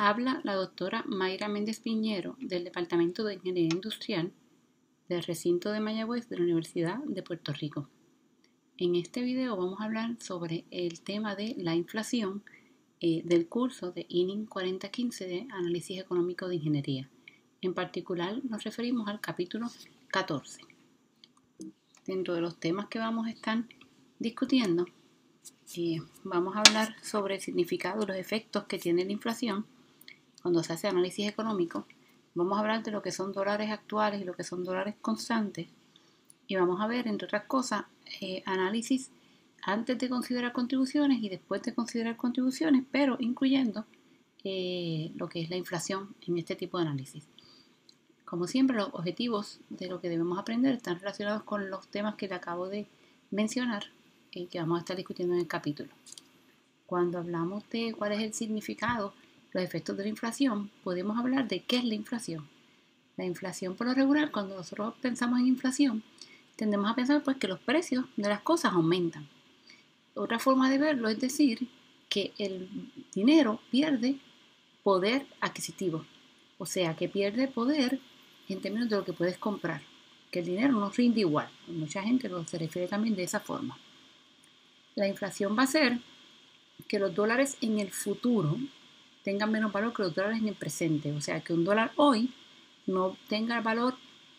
Habla la doctora Mayra Méndez Piñero del Departamento de Ingeniería Industrial del recinto de Mayagüez de la Universidad de Puerto Rico. En este video vamos a hablar sobre el tema de la inflación del curso de ININ 4015 de Análisis Económico de Ingeniería. En particular nos referimos al capítulo 14. Dentro de los temas que vamos a estar discutiendo, vamos a hablar sobre el significado y los efectos que tiene la inflación cuando se hace análisis económico. Vamos a hablar de lo que son dólares actuales y lo que son dólares constantes. Y vamos a ver, entre otras cosas, análisis antes de considerar contribuciones y después de considerar contribuciones, pero incluyendo lo que es la inflación en este tipo de análisis. Como siempre, los objetivos de lo que debemos aprender están relacionados con los temas que le acabo de mencionar y que vamos a estar discutiendo en el capítulo. Cuando hablamos de cuál es el significado, los efectos de la inflación, podemos hablar de qué es la inflación. La inflación, por lo regular, cuando nosotros pensamos en inflación, tendemos a pensar pues que los precios de las cosas aumentan. Otra forma de verlo es decir que el dinero pierde poder adquisitivo, o sea, que pierde poder en términos de lo que puedes comprar, que el dinero no rinde igual. Mucha gente se refiere también de esa forma. La inflación va a ser que los dólares en el futuro tengan menos valor que los dólares en el presente, o sea, que un dólar hoy no tenga el valor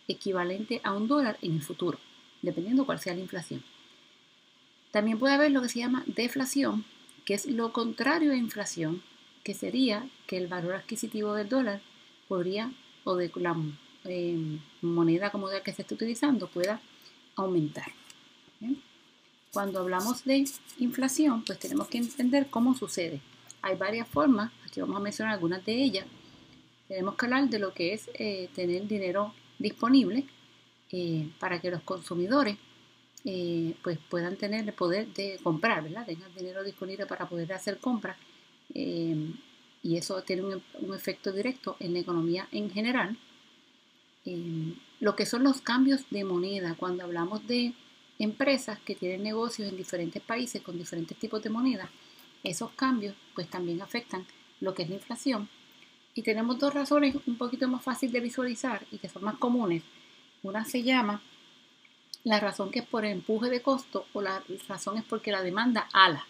equivalente a un dólar en el futuro, dependiendo cuál sea la inflación. También puede haber lo que se llama deflación, que es lo contrario a inflación, que sería que el valor adquisitivo del dólar podría, o de la moneda como la que se está utilizando, pueda aumentar. ¿Bien? Cuando hablamos de inflación, pues tenemos que entender cómo sucede. Hay varias formas, aquí vamos a mencionar algunas de ellas. Tenemos que hablar de lo que es tener dinero disponible para que los consumidores pues puedan tener el poder de comprar, ¿verdad? Tengan dinero disponible para poder hacer compras y eso tiene un efecto directo en la economía en general. Lo que son los cambios de moneda, cuando hablamos de empresas que tienen negocios en diferentes países con diferentes tipos de moneda, esos cambios pues también afectan lo que es la inflación. Y tenemos dos razones un poquito más fáciles de visualizar y que son más comunes. Una se llama la razón que es por el empuje de costo o la razón es porque la demanda ala.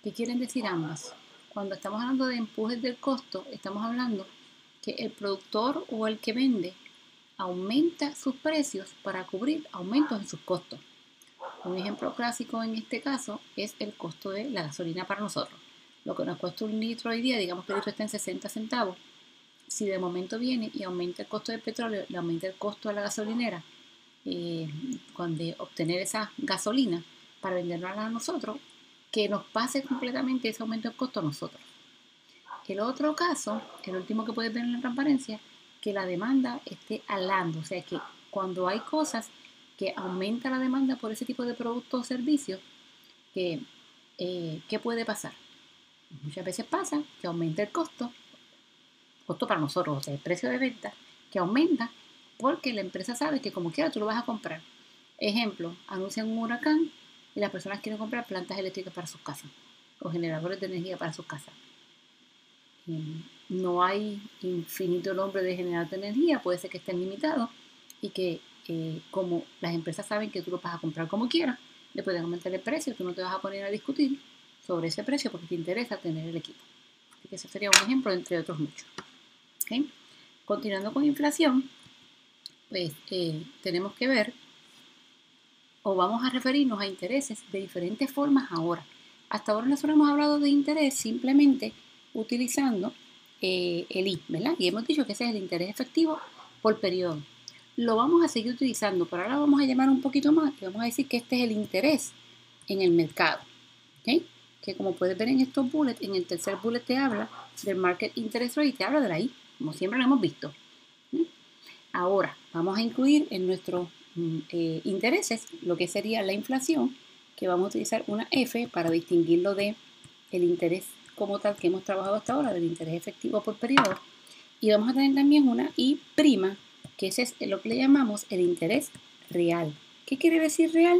¿Qué quieren decir ambas? Cuando estamos hablando de empujes del costo, estamos hablando que el productor o el que vende aumenta sus precios para cubrir aumentos en sus costos. Un ejemplo clásico en este caso es el costo de la gasolina para nosotros. Lo que nos cuesta un litro hoy día, digamos que el litro está en 60 centavos. Si de momento viene y aumenta el costo del petróleo, le aumenta el costo a la gasolinera, cuando obtener esa gasolina para venderla a nosotros, que nos pase completamente ese aumento del costo a nosotros. El otro caso, el último que puedes ver en la transparencia, que la demanda esté alando, o sea que cuando hay cosas que aumenta la demanda por ese tipo de productos o servicios, ¿qué puede pasar? Muchas veces pasa que aumenta el costo para nosotros, o sea, el precio de venta, que aumenta porque la empresa sabe que como quiera tú lo vas a comprar. Ejemplo, anuncian un huracán y las personas quieren comprar plantas eléctricas para sus casas o generadores de energía para sus casas. No hay infinito nombre de generadores de energía, puede ser que estén limitados y que como las empresas saben que tú lo vas a comprar como quieras, le pueden aumentar el precio, tú no te vas a poner a discutir sobre ese precio porque te interesa tener el equipo. Así que ese sería un ejemplo entre otros muchos. ¿Okay? Continuando con inflación, pues tenemos que ver o vamos a referirnos a intereses de diferentes formas ahora. Hasta ahora nosotros hemos hablado de interés simplemente utilizando el I, ¿verdad? Y hemos dicho que ese es el interés efectivo por periodo. Lo vamos a seguir utilizando, pero ahora vamos a llamar un poquito más y vamos a decir que este es el interés en el mercado. ¿Okay? Que como puedes ver en estos bullets, en el tercer bullet te habla del market interest rate, te habla de la I, como siempre lo hemos visto. Ahora vamos a incluir en nuestros intereses lo que sería la inflación, que vamos a utilizar una F para distinguirlo de el interés como tal que hemos trabajado hasta ahora, del interés efectivo por periodo. Y vamos a tener también una I', que ese es lo que le llamamos el interés real. ¿Qué quiere decir real?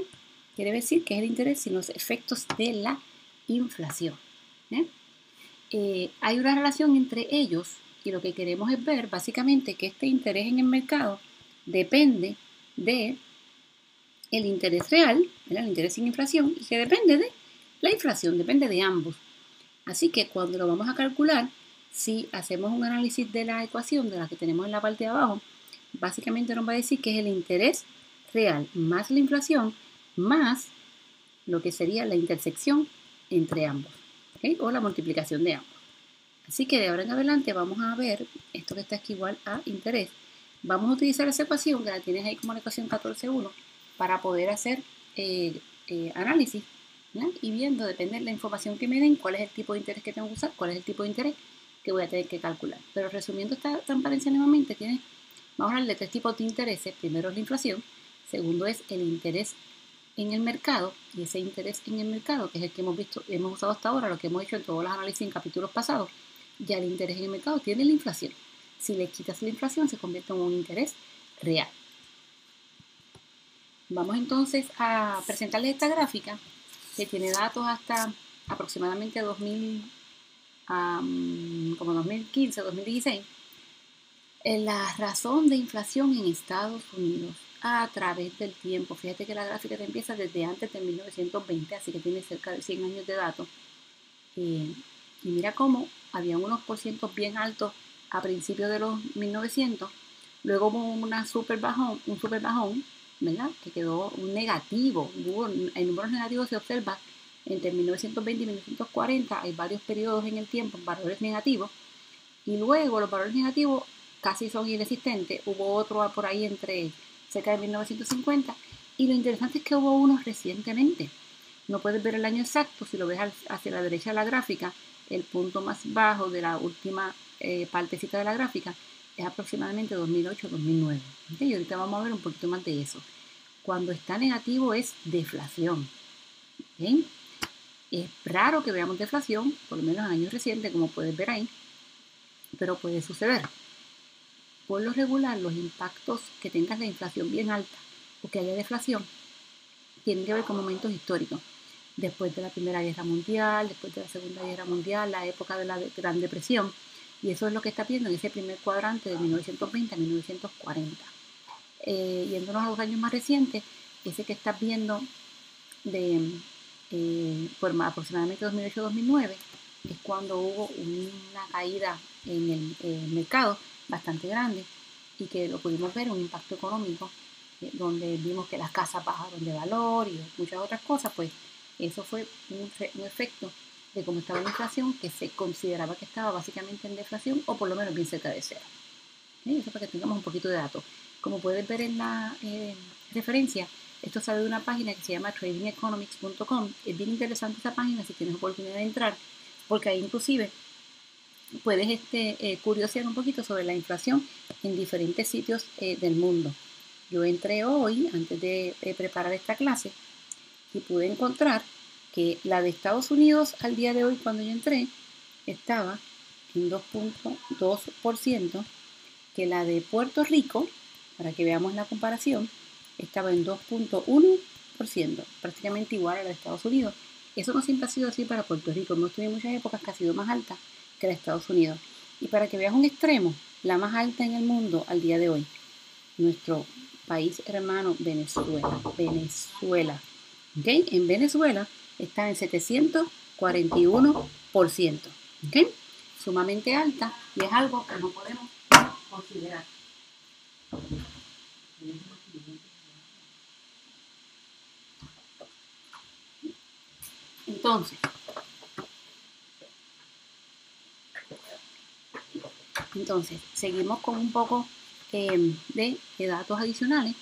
Quiere decir que es el interés sin los efectos de la inflación. hay una relación entre ellos y lo que queremos es ver básicamente que este interés en el mercado depende de el interés real, ¿verdad? El interés sin inflación, y que depende de la inflación, depende de ambos. Así que cuando lo vamos a calcular, si hacemos un análisis de la ecuación de la que tenemos en la parte de abajo, básicamente nos va a decir que es el interés real más la inflación más lo que sería la intersección entre ambos, ¿okay? O la multiplicación de ambos. Así que de ahora en adelante vamos a ver esto que está aquí igual a interés. Vamos a utilizar esa ecuación que la tienes ahí como la ecuación 14.1 para poder hacer análisis, ¿no? Y viendo, depende de la información que me den, cuál es el tipo de interés que tengo que usar, cuál es el tipo de interés que voy a tener que calcular. Pero resumiendo esta transparencia nuevamente, vamos a hablar de 3 tipos de intereses. Primero es la inflación, segundo es el interés en el mercado, y ese interés en el mercado, que es el que hemos usado hasta ahora, lo que hemos hecho en todos los análisis en capítulos pasados, ya el interés en el mercado tiene la inflación. Si le quitas la inflación, se convierte en un interés real. Vamos entonces a presentarles esta gráfica que tiene datos hasta aproximadamente 2015, 2016. La razón de inflación en Estados Unidos a través del tiempo. Fíjate que la gráfica te empieza desde antes de 1920, así que tiene cerca de 100 años de datos. Y mira cómo había unos porcientos bien altos a principios de los 1900, luego hubo un super bajón, ¿verdad? Que quedó un negativo, en números negativos se observa entre 1920 y 1940, hay varios periodos en el tiempo, valores negativos, y luego los valores negativos casi son inexistentes, hubo otro por ahí entre cerca de 1950, y lo interesante es que hubo unos recientemente. No puedes ver el año exacto, si lo ves hacia la derecha de la gráfica, el punto más bajo de la última partecita de la gráfica es aproximadamente 2008-2009. ¿Okay? Y ahorita vamos a ver un poquito más de eso. Cuando está negativo es deflación. ¿Okay? Es raro que veamos deflación, por lo menos en años recientes, como puedes ver ahí, pero puede suceder. Por lo regular, los impactos que tengas la inflación bien alta o que haya deflación tienen que ver con momentos históricos. Después de la Primera Guerra Mundial, después de la Segunda Guerra Mundial, la época de la Gran Depresión, y eso es lo que está viendo en ese primer cuadrante de 1920 a 1940. Yéndonos a los años más recientes, ese que estás viendo por aproximadamente 2008-2009, es cuando hubo una caída en el mercado bastante grande y que lo pudimos ver, un impacto económico, donde vimos que las casas bajaron de valor y muchas otras cosas. Pues eso fue un efecto de cómo estaba la inflación, que se consideraba que estaba básicamente en deflación o por lo menos bien cerca de cero. Eso para que tengamos un poquito de datos. Como puedes ver en la referencia, esto sale de una página que se llama tradingeconomics.com. Es bien interesante esa página si tienes oportunidad de entrar, porque ahí inclusive puedes curiosear un poquito sobre la inflación en diferentes sitios del mundo. Yo entré hoy, antes de preparar esta clase, y pude encontrar que la de Estados Unidos al día de hoy, cuando yo entré, estaba en 2.2%, que la de Puerto Rico, para que veamos la comparación, estaba en 2.1%, prácticamente igual a la de Estados Unidos. Eso no siempre ha sido así para Puerto Rico. Hemos tenido muchas épocas que ha sido más alta que la de Estados Unidos. Y para que veas un extremo, la más alta en el mundo al día de hoy, nuestro país hermano Venezuela. ¿Okay? En Venezuela está en 741%. ¿Okay? Sumamente alta y es algo que no podemos considerar. Entonces, seguimos con un poco de datos adicionales.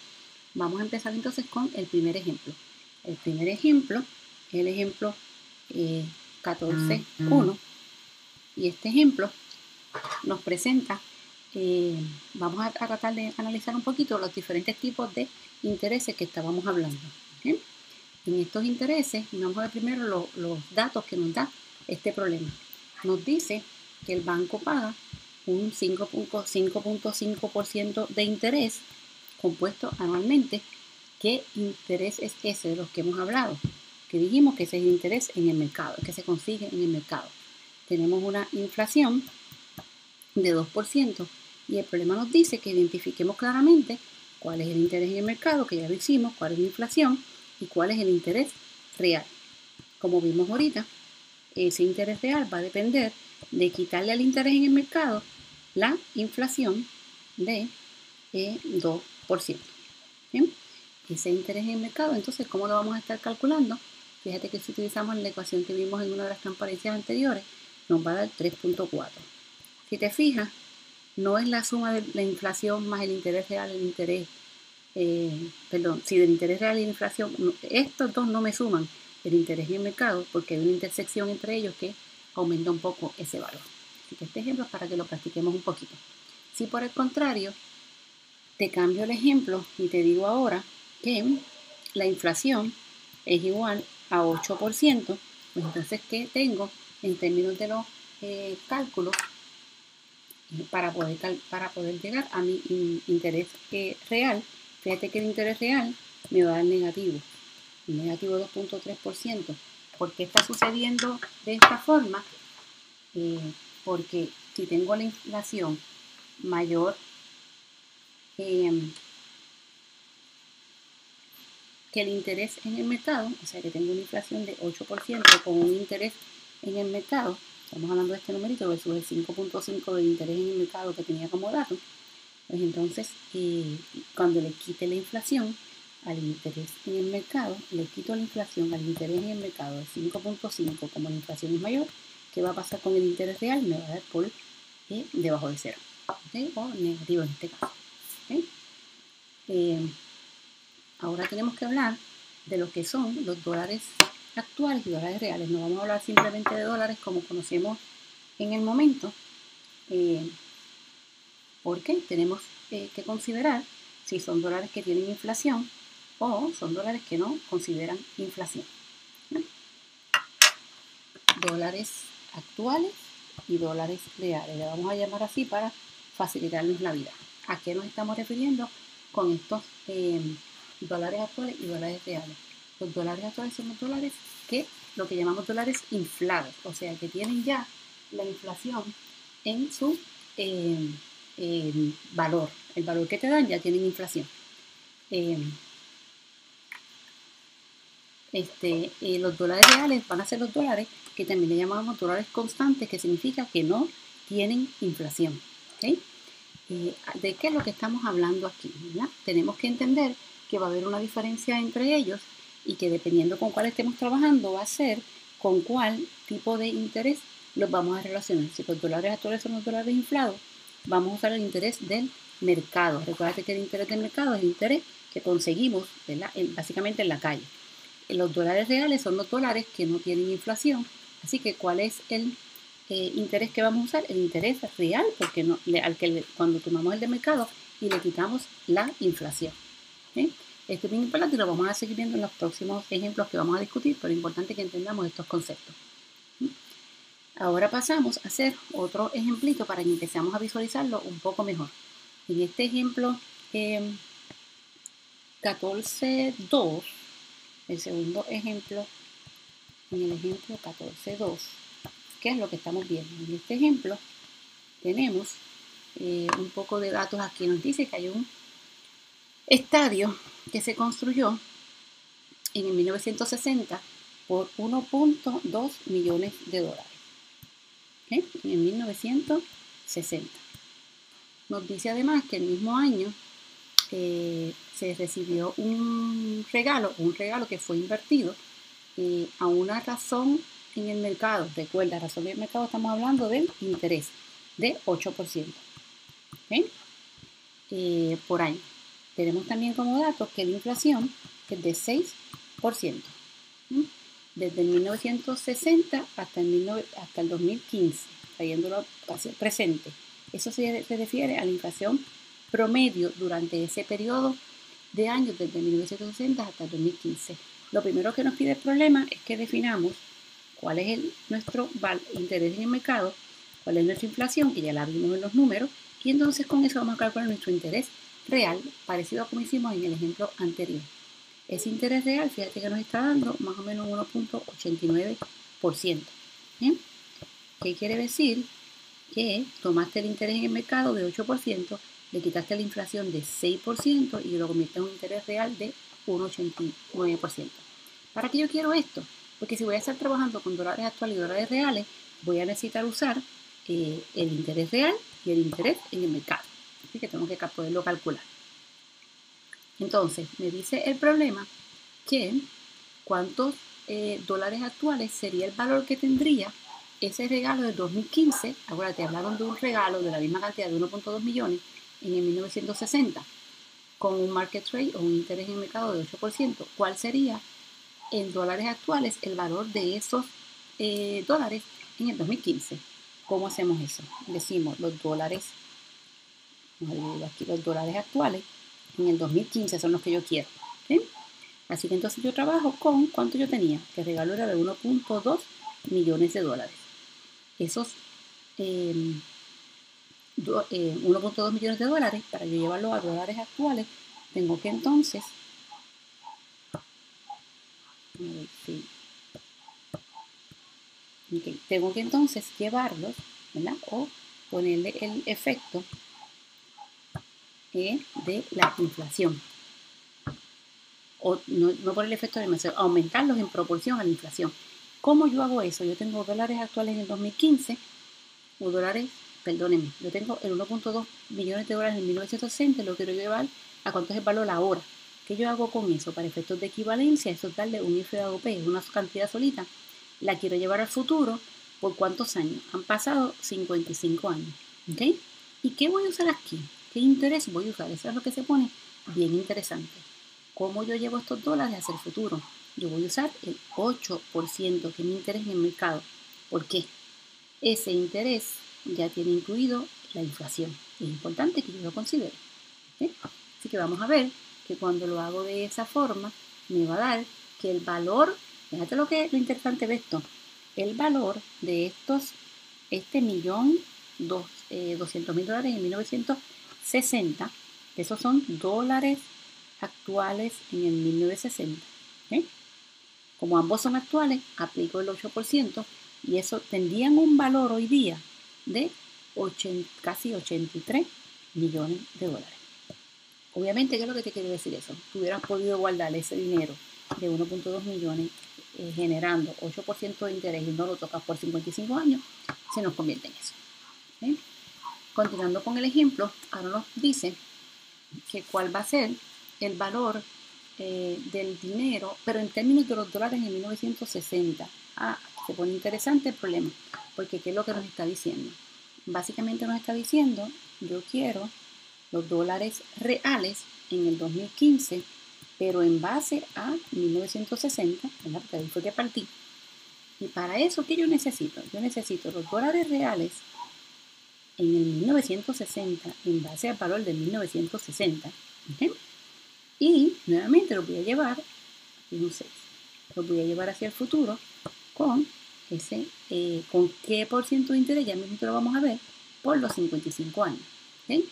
Vamos a empezar entonces con el primer ejemplo. El primer ejemplo es el ejemplo 14.1 y este ejemplo nos presenta, vamos a tratar de analizar un poquito los diferentes tipos de intereses que estábamos hablando. ¿Okay? En estos intereses, vamos a ver primero los datos que nos da este problema. Nos dice que el banco paga un 5.5% de interés compuesto anualmente. ¿Qué interés es ese de los que hemos hablado? Que dijimos que ese es el interés en el mercado, que se consigue en el mercado. tenemos una inflación de 2% y el problema nos dice que identifiquemos claramente cuál es el interés en el mercado, que ya lo hicimos, cuál es la inflación y cuál es el interés real. Como vimos ahorita, ese interés real va a depender de quitarle al interés en el mercado la inflación de 2%. ¿Bien? Ese interés en el mercado, entonces, ¿cómo lo vamos a estar calculando? Fíjate que si utilizamos la ecuación que vimos en una de las transparencias anteriores, nos va a dar 3.4. Si te fijas, no es la suma de la inflación más el interés real, el interés, si del interés real y la inflación, estos dos no me suman el interés en el mercado porque hay una intersección entre ellos que aumenta un poco ese valor. Así que este ejemplo es para que lo practiquemos un poquito. Si por el contrario, te cambio el ejemplo y te digo ahora que la inflación es igual a 8%, pues entonces, ¿qué tengo en términos de los cálculos para poder llegar a mi interés real? Fíjate que el interés real me va a dar negativo 2.3%. ¿Por qué está sucediendo de esta forma? Porque si tengo la inflación mayor que el interés en el mercado, o sea que tengo una inflación de 8% con un interés en el mercado, estamos hablando de este numerito versus el 5.5 de interés en el mercado que tenía como dato, pues entonces cuando le quite la inflación al interés en el mercado, le quito la inflación al interés en el mercado de 5.5, como la inflación es mayor, ¿qué va a pasar con el interés real? Me va a dar por debajo de cero, ¿okay? O negativo en este caso. ¿Okay? Ahora tenemos que hablar de lo que son los dólares actuales y dólares reales. No vamos a hablar simplemente de dólares como conocemos en el momento, porque tenemos que considerar si son dólares que tienen inflación o son dólares que no consideran inflación. ¿No? Dólares actuales y dólares reales. Le vamos a llamar así para facilitarnos la vida. ¿A qué nos estamos refiriendo con estos dólares actuales y dólares reales? Los dólares actuales son los dólares que lo que llamamos dólares inflados, o sea que tienen ya la inflación en su valor. El valor que te dan ya tienen inflación. Los dólares reales van a ser los dólares que también le llamamos dólares constantes, que significa que no tienen inflación. ¿Okay? ¿De qué es lo que estamos hablando aquí? ¿Verdad? Tenemos que entender que va a haber una diferencia entre ellos y que dependiendo con cuál estemos trabajando va a ser con cuál tipo de interés los vamos a relacionar. Si los dólares actuales son los dólares inflados, vamos a usar el interés del mercado. Recuerda que el interés del mercado es el interés que conseguimos, ¿verdad? Básicamente en la calle. Los dólares reales son los dólares que no tienen inflación. Así que, ¿cuál es el interés que vamos a usar? El interés real, porque cuando tomamos el de mercado y le quitamos la inflación. ¿Sí? Esto es bien importante y lo vamos a seguir viendo en los próximos ejemplos que vamos a discutir, pero es importante que entendamos estos conceptos. ¿Sí? Ahora pasamos a hacer otro ejemplito para que empecemos a visualizarlo un poco mejor. En este ejemplo 14.2, el segundo ejemplo, en el ejemplo 14.2, ¿qué es lo que estamos viendo? En este ejemplo tenemos un poco de datos aquí. Nos dice que hay un estadio que se construyó en el 1960 por 1.2 millones de dólares. ¿Okay? En el 1960. Nos dice además que el mismo año se recibió un regalo que fue invertido a una razón en el mercado. Recuerda, razón en el mercado estamos hablando del interés de 8%. ¿Okay? Por año. Tenemos también como datos que la inflación es de 6%. Desde el 1960 hasta el 2015, trayéndolo hacia el presente. Eso se refiere a la inflación promedio durante ese periodo de años, desde 1960 hasta el 2015. Lo primero que nos pide el problema es que definamos cuál es nuestro interés en el mercado, cuál es nuestra inflación, que ya la vimos en los números, y entonces con eso vamos a calcular nuestro interés real, parecido a como hicimos en el ejemplo anterior. Ese interés real, fíjate que nos está dando más o menos 1.89%. ¿Bien? ¿Qué quiere decir? Que tomaste el interés en el mercado de 8%, le quitaste la inflación de 6% y lo conviertes en un interés real de 1,89%. ¿Para qué yo quiero esto? Porque si voy a estar trabajando con dólares actuales y dólares reales, voy a necesitar usar el interés real y el interés en el mercado. Así que tengo que poderlo calcular. Entonces, me dice el problema que cuántos dólares actuales sería el valor que tendría ese regalo del 2015. Acuérdate, hablaron de un regalo de la misma cantidad de 1.2 millones en el 1960 con un market rate o un interés en el mercado de 8%. ¿Cuál sería en dólares actuales el valor de esos dólares en el 2015? ¿Cómo hacemos eso? Decimos los dólares, aquí los dólares actuales en el 2015 son los que yo quiero. ¿Sí? Así que entonces yo trabajo con cuánto yo tenía, que el regalo era de 1.2 millones de dólares. Esos 1.2 millones de dólares, para yo llevarlo a dólares actuales, tengo que entonces, tengo que entonces llevarlos, ¿verdad? O ponerle el efecto de la inflación. O no por el efecto de la inflación, aumentarlos en proporción a la inflación. ¿Cómo yo hago eso? Yo tengo dólares actuales en el 2015 o dólares, perdónenme, yo tengo el 1.2 millones de dólares en 1960, lo quiero llevar a cuánto es el valor ahora. ¿Qué yo hago con eso? Para efectos de equivalencia, eso es darle un IFAOP, es una cantidad solita. La quiero llevar al futuro. ¿Por cuántos años? Han pasado 55 años. ¿Ok? ¿Y qué voy a usar aquí? ¿Qué interés voy a usar? Eso es lo que se pone bien interesante. ¿Cómo yo llevo estos dólares hacia el futuro? Yo voy a usar el 8%, que es mi interés en el mercado. ¿Por qué? Ese interés ya tiene incluido la inflación. Es importante que yo lo considere. ¿Sí? Así que vamos a ver que cuando lo hago de esa forma, me va a dar que el valor, fíjate lo interesante de esto, el valor de este 1.200.000 dólares en 1960, esos son dólares actuales en el 1960. ¿Sí? Como ambos son actuales, aplico el 8% y eso tendrían un valor hoy día de casi 83 millones de dólares. Obviamente, ¿qué es lo que te quiere decir eso? Tú hubieras podido guardar ese dinero de 1.2 millones generando 8% de interés y no lo tocas por 55 años, se nos convierte en eso. ¿Sí? Continuando con el ejemplo, ahora nos dice que cuál va a ser el valor del dinero, pero en términos de los dólares en 1960. Se pone interesante el problema, porque ¿qué es lo que nos está diciendo? Básicamente nos está diciendo, yo quiero los dólares reales en el 2015, pero en base a 1960, ¿verdad? Porque ahí fue que partí. Y para eso, ¿qué yo necesito? Yo necesito los dólares reales en el 1960 en base al valor de 1960. ¿Okay? Y nuevamente los voy a llevar, los voy a llevar hacia el futuro con con qué por ciento de interés, ya mismo lo vamos a ver, por los 55 años. ¿Okay?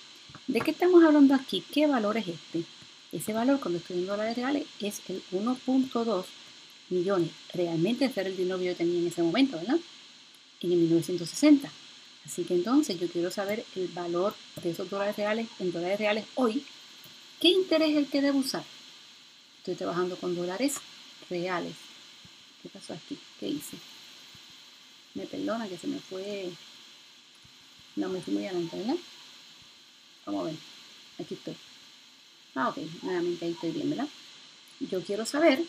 ¿De qué estamos hablando aquí? ¿Qué valor es este? Ese valor, cuando estoy en dólares reales, es el 1.2 millones. Realmente ese era el dinero que yo tenía en ese momento, ¿verdad? En el 1960. Así que entonces yo quiero saber el valor de esos dólares reales en dólares reales hoy. ¿Qué interés es el que debo usar? Estoy trabajando con dólares reales. ¿Qué pasó aquí? ¿Qué hice? Me perdona que se me fue. No, me fui muy adelante, ¿verdad? Vamos a ver. Aquí estoy. Ok. Nuevamente ahí estoy bien, ¿verdad? Yo quiero saber.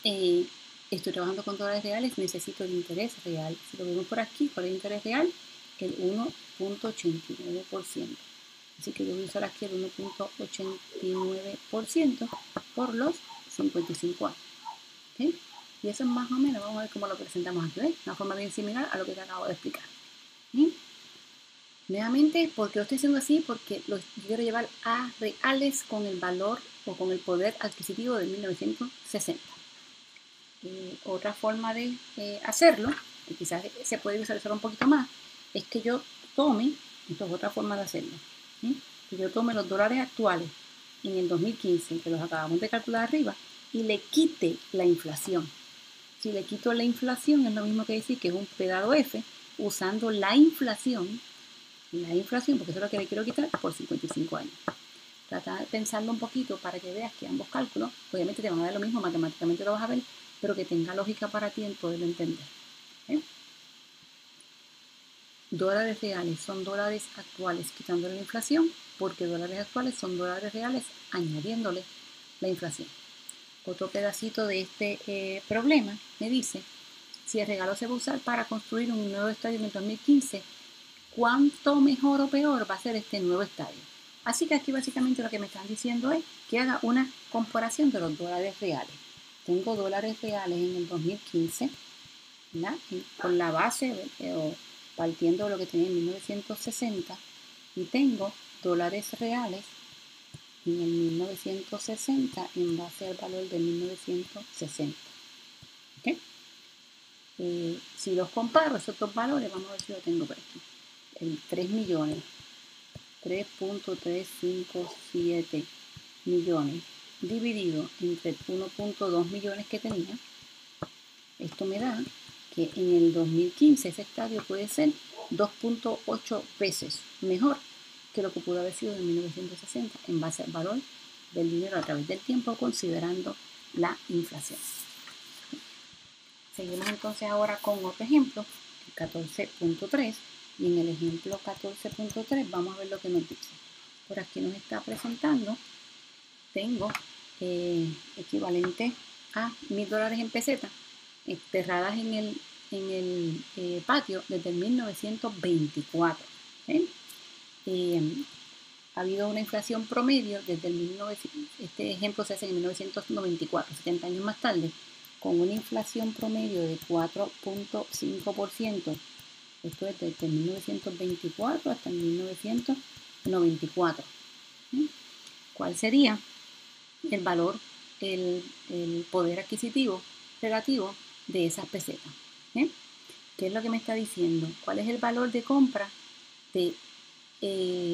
Estoy trabajando con dólares reales. Necesito el interés real. Si lo vemos por aquí, ¿cuál es el interés real? El 1.89%. Así que yo voy a usar aquí el 1.89% por los 55 años. ¿Okay? Y eso es más o menos, vamos a ver cómo lo presentamos aquí, ¿ves? Una forma bien similar a lo que te acabo de explicar. ¿Sí? Nuevamente, ¿por qué lo estoy haciendo así? Porque yo quiero llevar a reales con el valor o con el poder adquisitivo de 1960. Otra forma de hacerlo, que quizás se puede visualizar un poquito más, es que yo tome, esto es otra forma de hacerlo, ¿sí? Que yo tome los dólares actuales en el 2015, que los acabamos de calcular arriba, y le quite la inflación. Si le quito la inflación, es lo mismo que decir que es un P dado F, usando la inflación, porque eso es lo que le quiero quitar, por 55 años. Trata de pensarlo un poquito para que veas que ambos cálculos, obviamente te van a dar lo mismo, matemáticamente lo vas a ver, pero que tenga lógica para ti en poderlo entender. Dólares reales son dólares actuales quitándole la inflación, porque dólares actuales son dólares reales añadiéndole la inflación. Otro pedacito de este problema me dice, si el regalo se va a usar para construir un nuevo estadio en el 2015, ¿cuánto mejor o peor va a ser este nuevo estadio? Así que aquí básicamente lo que me están diciendo es que haga una comparación de los dólares reales. Tengo dólares reales en el 2015, ¿verdad? Con la base o partiendo de lo que tenía en 1960, y tengo dólares reales en el 1960 en base al valor de 1960. ¿Okay? Si los comparo, esos dos valores, vamos a ver si lo tengo por aquí. El 3 millones, 3.357 millones dividido entre 1.2 millones que tenía, esto me da que en el 2015 ese estadio puede ser 2.8 veces mejor que lo que pudo haber sido en 1960 en base al valor del dinero a través del tiempo, considerando la inflación. Seguimos entonces ahora con otro ejemplo, el 14.3, y en el ejemplo 14.3 vamos a ver lo que nos dice. Por aquí nos está presentando, tengo equivalente a $1,000 en pesetas enterradas en el patio desde el 1924. Ha habido una inflación promedio desde el 1900, este ejemplo se hace en 1994, 70 años más tarde, con una inflación promedio de 4.5%. Esto es desde 1924 hasta 1994. ¿Cuál sería el valor, el poder adquisitivo relativo de esas pesetas? ¿Qué es lo que me está diciendo? ¿Cuál es el valor de compra de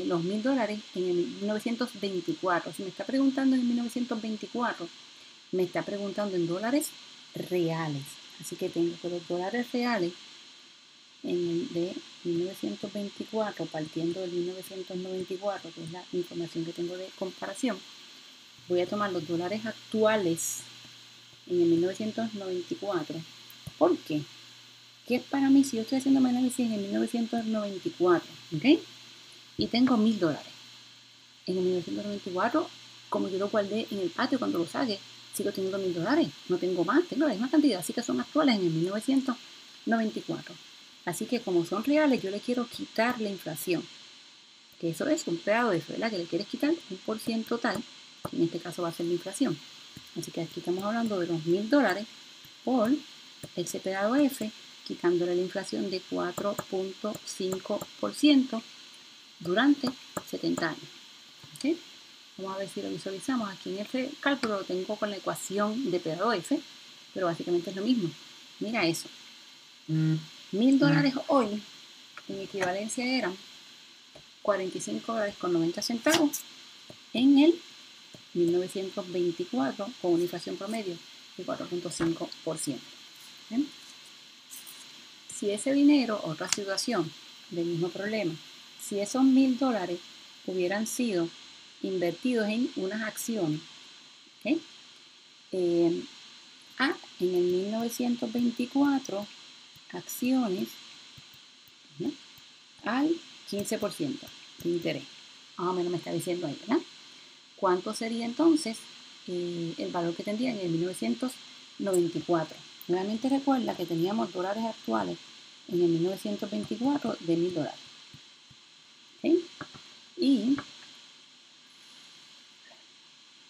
los $1,000 en el 1924? Si me está preguntando en 1924, me está preguntando en dólares reales. Así que tengo que los dólares reales de 1924, partiendo del 1994, que es la información que tengo de comparación, voy a tomar los dólares actuales en el 1994. ¿Por qué? ¿Qué es para mí si yo estoy haciendo mi análisis en el 1994? ¿Ok? Y tengo $1,000. En el 1994, como yo lo guardé en el patio cuando lo saqué, sigo teniendo $1,000. No tengo más, tengo la misma cantidad, así que son actuales en el 1994. Así que como son reales, yo le quiero quitar la inflación. Que eso es un pedazo de eso, ¿verdad? Que le quieres quitar un % total, que en este caso va a ser la inflación. Así que aquí estamos hablando de los $1,000 por ese pedazo F, quitándole la inflación de 4.5% durante 70 años. ¿Okay? Vamos a ver si lo visualizamos. Aquí en este cálculo lo tengo con la ecuación de P dado F, pero básicamente es lo mismo. Mira eso. $1,000 hoy en equivalencia eran $45.90 en el 1924 con una inflación promedio de 4.5%. Si ese dinero, otra situación del mismo problema, si esos $1,000 hubieran sido invertidos en unas acciones, en el 1924, acciones al 15% de interés. Más o menos me está diciendo ahí, ¿verdad? ¿Cuánto sería entonces el valor que tendría en el 1994? Nuevamente recuerda que teníamos dólares actuales en el 1924 de $1,000. ¿Okay? Y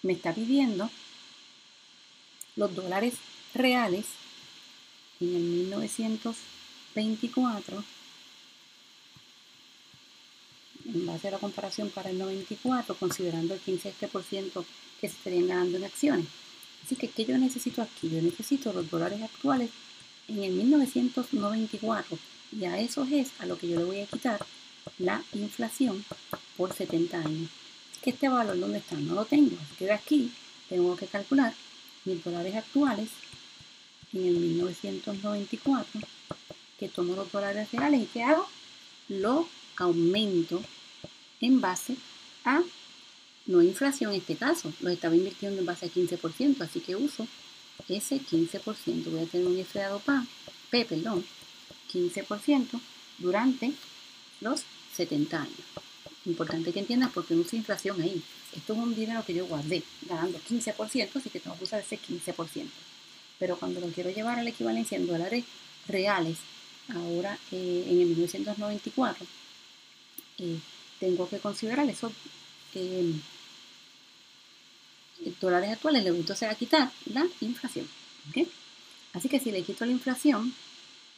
me está pidiendo los dólares reales en el 1924 en base a la comparación para el 94, considerando el 15% que se estarían ganando en acciones. Así que, ¿qué yo necesito aquí? Yo necesito los dólares actuales en el 1994, y a eso es a lo que yo le voy a quitar la inflación por 70 años. Es que este valor, ¿dónde está? No lo tengo. Así que de aquí tengo que calcular mis dólares actuales en el 1994 que tomo los dólares reales y ¿qué hago? Lo aumento en base a, no inflación en este caso, los estaba invirtiendo en base a 15%, así que uso ese 15%. Voy a tener un F dado P, 15% durante los 70 años. Importante que entiendas porque no uso inflación ahí. Esto es un dinero que yo guardé ganando 15%, así que tengo que usar ese 15%. Pero cuando lo quiero llevar a la equivalencia en dólares reales, ahora en el 1994, tengo que considerar esos dólares actuales. Le voy entonces a quitar la inflación. ¿Okay? Así que si le quito la inflación,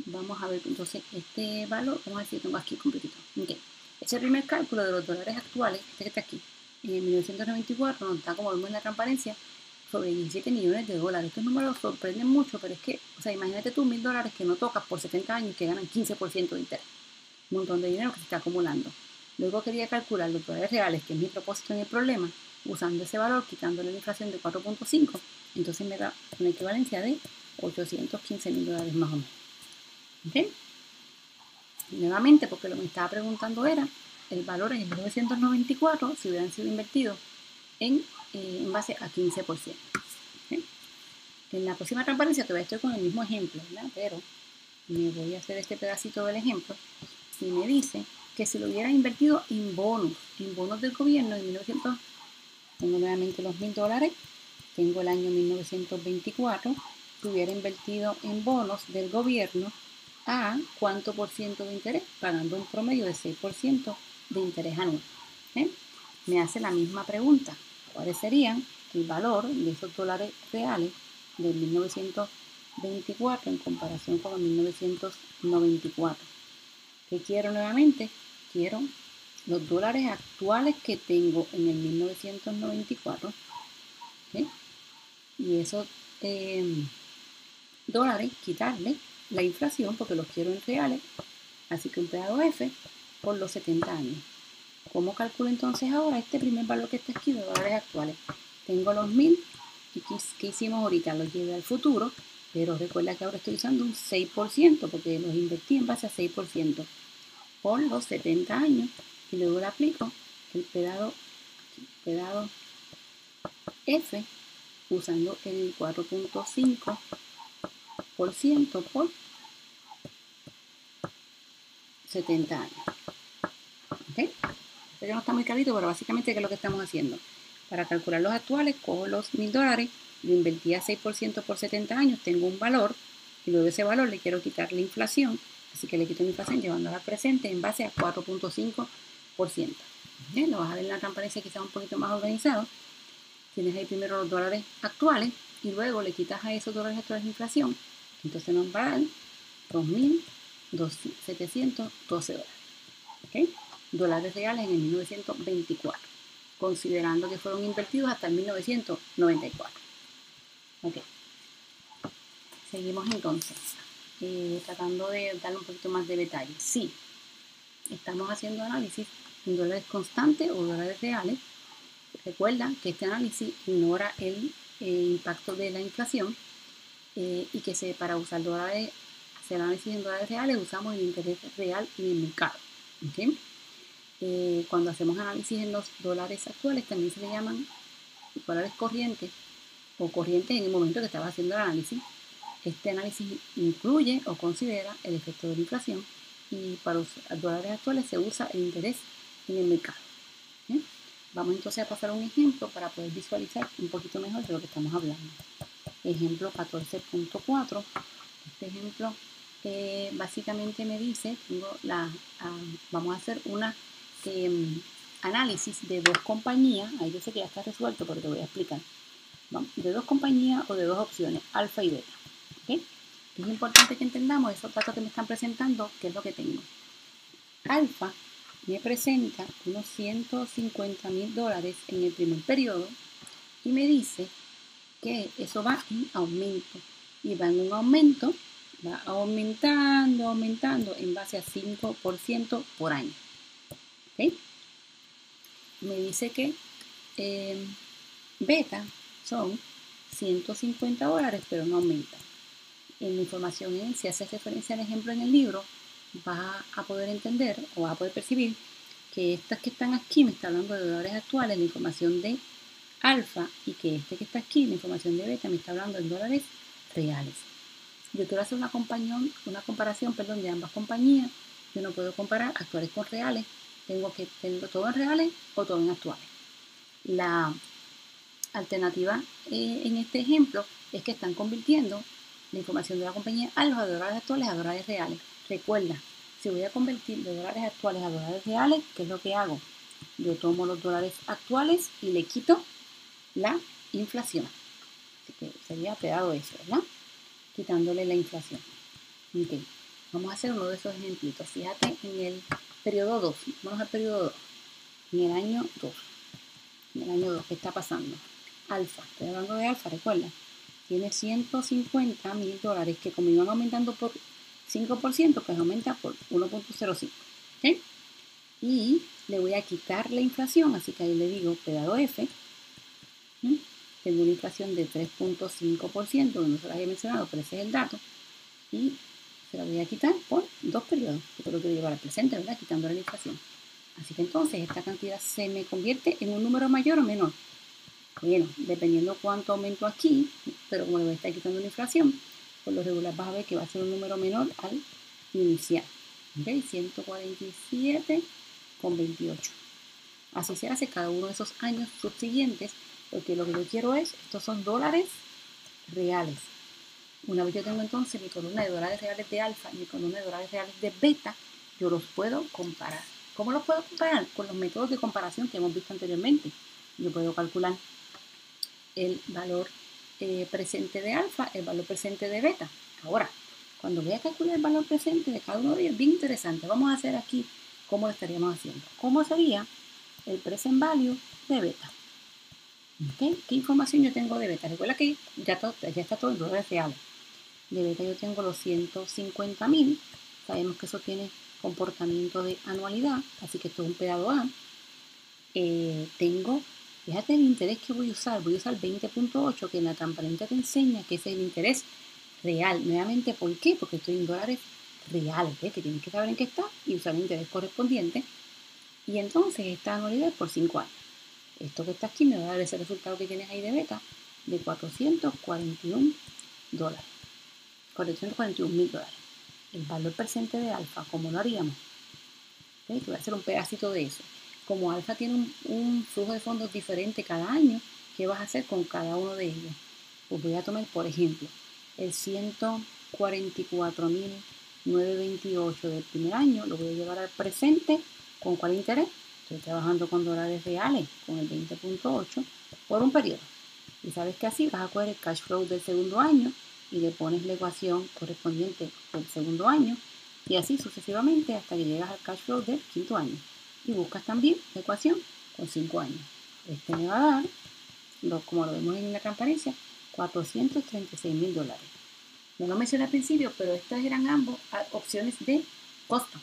vamos a ver entonces este valor, vamos a ver si lo tengo aquí completito. Okay. Ese primer cálculo de los dólares actuales, este que está aquí, en 1994 nos da, como vemos en la transparencia, sobre 17 millones de dólares. Estos números sorprenden mucho, pero es que, o sea, imagínate tú $1,000 que no tocas por 70 años y que ganan 15% de interés. Un montón de dinero que se está acumulando. Luego quería calcular los dólares reales, que es mi propósito en el problema, usando ese valor, quitándole la inflación de 4.5, entonces me da una equivalencia de $815,000 más o menos. ¿Okay? Nuevamente, porque lo que me estaba preguntando era el valor en el 1994 si hubieran sido invertidos en base a 15%. ¿Okay? En la próxima transparencia todavía estoy con el mismo ejemplo, ¿verdad? Pero me voy a hacer este pedacito del ejemplo. Si me dice que si lo hubiera invertido en bonos del gobierno en 1900, tengo nuevamente los $1,000, tengo el año 1924, que hubiera invertido en bonos del gobierno a cuánto por ciento de interés, pagando un promedio de 6% de interés anual. ¿Okay? Me hace la misma pregunta, ¿cuáles serían el valor de esos dólares reales del 1924 en comparación con el 1994? ¿Qué quiero nuevamente? Quiero los dólares actuales que tengo en el 1994, ¿okay? Y esos dólares quitarle la inflación porque los quiero en reales, así que un empleado F por los 70 años. ¿Cómo calculo entonces ahora este primer valor que está aquí de dólares actuales? Tengo los 1,000 y ¿qué hicimos ahorita? Los llevé al futuro, pero recuerda que ahora estoy usando un 6% porque los invertí en base a 6% por los 70 años y luego le aplico el pedado F usando el 4.5% por 70 años. ¿Okay? Esto ya no está muy clarito, pero básicamente ¿qué es lo que estamos haciendo? Para calcular los actuales, cojo los $1,000, lo invertí a 6% por 70 años, tengo un valor, y luego de ese valor le quiero quitar la inflación, así que le quito la inflación llevándola al presente en base a 4.5%. ¿Okay? Lo vas a ver en la transparencia quizás un poquito más organizado. Tienes ahí primero los dólares actuales y luego le quitas a esos dólares actuales la inflación, entonces nos va a dar $2,712. ¿Okay? Dólares reales en el 1924, considerando que fueron invertidos hasta el 1994. Okay. Seguimos entonces, tratando de darle un poquito más de detalle. Sí, estamos haciendo análisis en dólares constantes o dólares reales. Recuerda que este análisis ignora el impacto de la inflación y que para usar dólares, hacer análisis en dólares reales, usamos el interés real en el mercado. ¿Okay? Cuando hacemos análisis en los dólares actuales también se le llaman dólares corrientes o corrientes en el momento que estabas haciendo el análisis. Este análisis incluye o considera el efecto de la inflación y para los dólares actuales se usa el interés en el mercado. ¿Sí? Vamos entonces a pasar a un ejemplo para poder visualizar un poquito mejor de lo que estamos hablando. Ejemplo 14.4. Este ejemplo básicamente me dice, vamos a hacer una análisis de dos compañías. Ahí yo sé que ya está resuelto, pero te voy a explicar. De dos compañías o de dos opciones, alfa y beta. ¿Okay? Es importante que entendamos esos datos que me están presentando, qué es lo que tengo. Alfa me presenta unos $150,000 en el primer periodo y me dice que eso va en aumento y va en un aumento, va aumentando en base a 5% por año. ¿Okay? Me dice que beta son $150, pero no aumenta. en la información, si haces referencia al ejemplo en el libro, vas a poder entender o vas a poder percibir que estas que están aquí me está hablando de dólares actuales, la información de alfa, y que este que está aquí, la información de beta, me está hablando en dólares reales. Yo quiero hacer una comparación de ambas compañías. Yo no puedo comparar actuales con reales. Tengo que tenerlo todo en reales o todo en actuales. La alternativa en este ejemplo es que están convirtiendo la información de la compañía alfa de dólares actuales a dólares reales. Recuerda, si voy a convertir de dólares actuales a dólares reales, ¿qué es lo que hago? Yo tomo los dólares actuales y le quito la inflación. Así que sería pegado eso, ¿verdad? Quitándole la inflación. Okay. Vamos a hacer uno de esos ejemplitos. Fíjate en el periodo 2. Vamos al periodo 2. En el año 2. En el año 2, ¿qué está pasando? Alfa. Estoy hablando de alfa, recuerda. Tiene $150,000 que como iban aumentando por 5%, pues aumenta por 1.05. ¿Okay? Y le voy a quitar la inflación, así que ahí le digo pegado F. Tengo una inflación de 3.5%, no se las había mencionado, pero ese es el dato. Y se la voy a quitar por 2 periodos. Yo lo quiero llevar al presente, ¿verdad? Quitándole la inflación. Así que entonces esta cantidad se me convierte en un número mayor o menor. Bueno, dependiendo cuánto aumento aquí, pero como le voy a estar quitando la inflación, por lo regular vas a ver que va a ser un número menor al inicial. ¿Ok? 147,28. Así se hace cada uno de esos años subsiguientes, porque lo que yo quiero es, estos son dólares reales. Una vez yo tengo entonces mi columna de dólares reales de alfa y mi columna de dólares reales de beta, yo los puedo comparar. ¿Cómo los puedo comparar? Con los métodos de comparación que hemos visto anteriormente. Yo puedo calcular el valor presente de alfa, el valor presente de beta. Ahora, cuando voy a calcular el valor presente de cada uno de ellos, bien interesante. Vamos a hacer aquí cómo lo estaríamos haciendo. ¿Cómo sería el present value de beta? ¿Okay? ¿Qué información yo tengo de beta? Recuerda que ya está todo en dólares reales. De beta yo tengo los 150,000. Sabemos que eso tiene comportamiento de anualidad, así que esto es un pegado A. Fíjate el interés que voy a usar 20.8, que en la transparente te enseña que ese es el interés real. Nuevamente, ¿por qué? Porque estoy en dólares reales, ¿ves? Que tienes que saber en qué está y usar el interés correspondiente. Y entonces esta anualidad es por 5 años. Esto que está aquí me va a dar ese resultado que tienes ahí de beta de $441. $441,000. El valor presente de alfa, ¿cómo lo haríamos? ¿Okay? Te voy a hacer un pedacito de eso. Como alfa tiene un flujo de fondos diferente cada año, ¿qué vas a hacer con cada uno de ellos? Pues voy a tomar, por ejemplo, el 144,928 del primer año, lo voy a llevar al presente. ¿Con cuál interés? Estoy trabajando con dólares reales, con el 20.8 por un periodo. Y sabes que así vas a coger el cash flow del segundo año y le pones la ecuación correspondiente del segundo año y así sucesivamente hasta que llegas al cash flow del quinto año. Y buscas también la ecuación con 5 años. Este me va a dar, como lo vemos en la transparencia, $436,000. No lo mencioné al principio, pero estas eran ambas opciones de costo.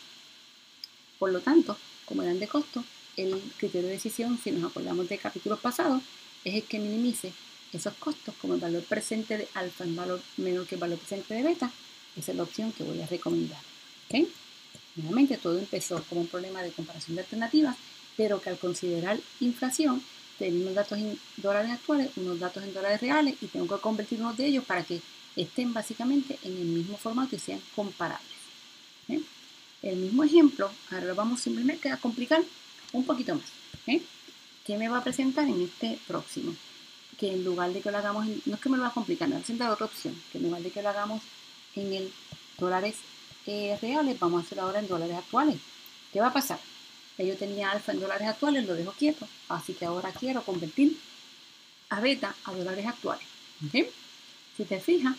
Por lo tanto, como eran de costo, el criterio de decisión, si nos acordamos de capítulos pasados, es el que minimice esos costos, como el valor presente de alfa en valor menor que el valor presente de beta. Esa es la opción que voy a recomendar. ¿Okay? Nuevamente, todo empezó como un problema de comparación de alternativas, pero que al considerar inflación, tengo unos datos en dólares actuales, unos datos en dólares reales, y tengo que convertir unos de ellos para que estén básicamente en el mismo formato y sean comparables. ¿Okay? El mismo ejemplo, ahora lo vamos simplemente a complicar un poquito más. ¿Okay? ¿Qué me va a presentar en este próximo? Que en lugar de que lo hagamos, no es que me lo va a complicar, me va a presentar otra opción, que en lugar de que lo hagamos en el dólares reales, vamos a hacerlo ahora en dólares actuales. ¿Qué va a pasar? Yo tenía alfa en dólares actuales, lo dejo quieto, así que ahora quiero convertir a beta a dólares actuales. ¿Okay? Si te fijas,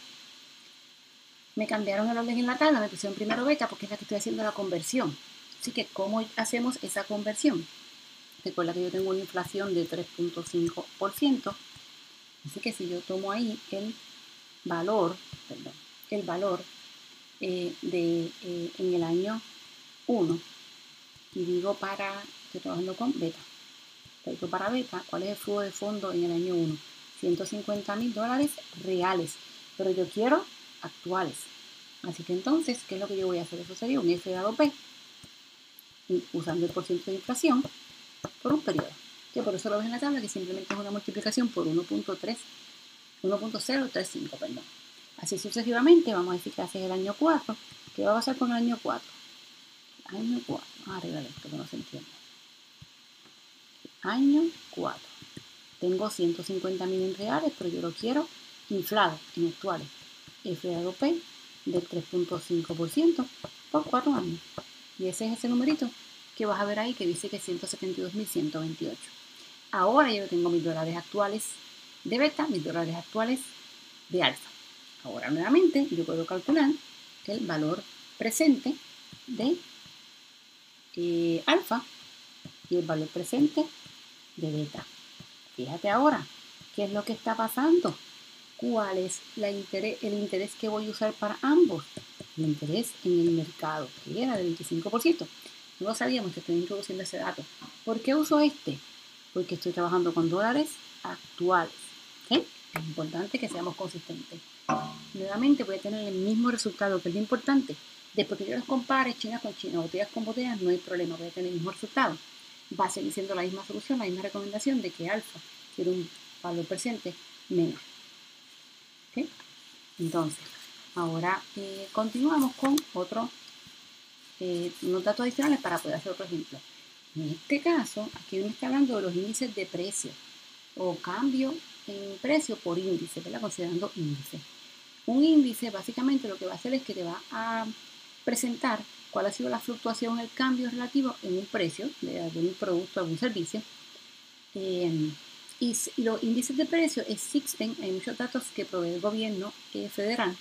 me cambiaron el orden en la tabla, me pusieron primero beta porque es la que estoy haciendo la conversión. Así que, ¿cómo hacemos esa conversión? Recuerda que yo tengo una inflación de 3.5%. Así que si yo tomo ahí el valor en el año 1 y digo estoy trabajando con beta. Digo para beta, ¿cuál es el flujo de fondo en el año 1? $150,000 reales. Pero yo quiero actuales. Así que entonces, ¿qué es lo que yo voy a hacer? Eso sería un F dado P, usando el porcentaje de inflación por un periodo. Que por eso lo ves en la tabla, que simplemente es una multiplicación por 1.035, perdón. Así sucesivamente, vamos a decir que hace el año 4. ¿Qué va a pasar con el año 4? Año 4, vamos a arreglar esto que no se entiende. Año 4. Tengo 150.000 en reales, pero yo lo quiero inflado en actuales. F dado P del 3.5% por 4 años. Y ese es ese numerito que vas a ver ahí que dice que 172.128. Ahora yo tengo mis dólares actuales de beta, mis dólares actuales de alfa. Ahora nuevamente yo puedo calcular el valor presente de alfa y el valor presente de beta. Fíjate ahora, ¿qué es lo que está pasando? ¿Cuál es el interés que voy a usar para ambos? El interés en el mercado, que era del 25%. No lo sabíamos, te estoy introduciendo ese dato. ¿Por qué uso este? Porque estoy trabajando con dólares actuales. ¿Okay? Es importante que seamos consistentes. Nuevamente voy a tener el mismo resultado, que es lo importante. Después que yo los compare China con China, botellas con botellas, no hay problema, voy a tener el mismo resultado. Va a seguir siendo la misma solución, la misma recomendación de que alfa tiene un valor presente menor. ¿Okay? Entonces, ahora continuamos con unos datos adicionales para poder hacer otro ejemplo. En este caso, aquí me está hablando de los índices de precio o cambio en precio por índice, ¿verdad? Considerando índice. Un índice básicamente lo que va a hacer es que te va a presentar cuál ha sido la fluctuación, el cambio relativo en un precio de algún producto, algún servicio. Y los índices de precio existen, hay muchos datos que provee el gobierno federal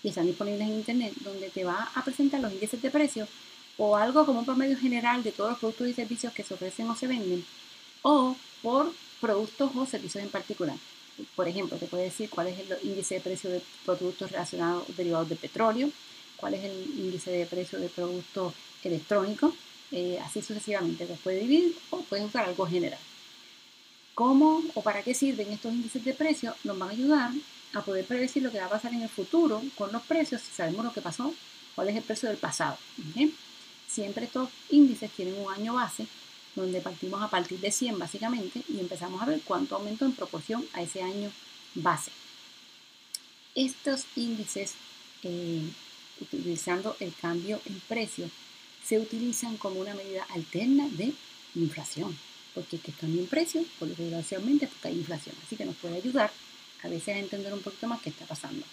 y están disponibles en internet, donde te va a presentar los índices de precio o algo como un promedio general de todos los productos y servicios que se ofrecen o se venden, o por productos o servicios en particular. Por ejemplo, te puede decir cuál es el índice de precio de productos relacionados derivados de petróleo, cuál es el índice de precio de productos electrónicos, así sucesivamente. Los puedes dividir o puedes usar algo general. ¿Cómo o para qué sirven estos índices de precio? Nos van a ayudar a poder predecir lo que va a pasar en el futuro con los precios si sabemos lo que pasó, cuál es el precio del pasado. ¿Okay? Siempre estos índices tienen un año base donde partimos a partir de 100 básicamente y empezamos a ver cuánto aumentó en proporción a ese año base. Estos índices, utilizando el cambio en precio, se utilizan como una medida alterna de inflación, porque que cambia en precio, por lo regularmente porque hay inflación, así que nos puede ayudar a veces a entender un poquito más qué está pasando.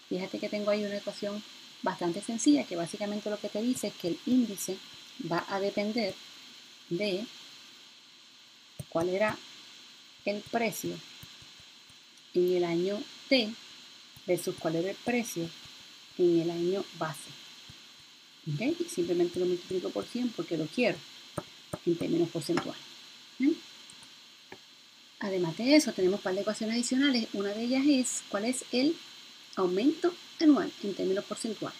Fíjate que tengo ahí una ecuación bastante sencilla que básicamente lo que te dice es que el índice va a depender de cuál era el precio en el año T versus cuál era el precio en el año base. ¿Okay? Y simplemente lo multiplico por 100 porque lo quiero en términos porcentuales. Además de eso, tenemos un par de ecuaciones adicionales. Una de ellas es cuál es el aumento anual en términos porcentuales.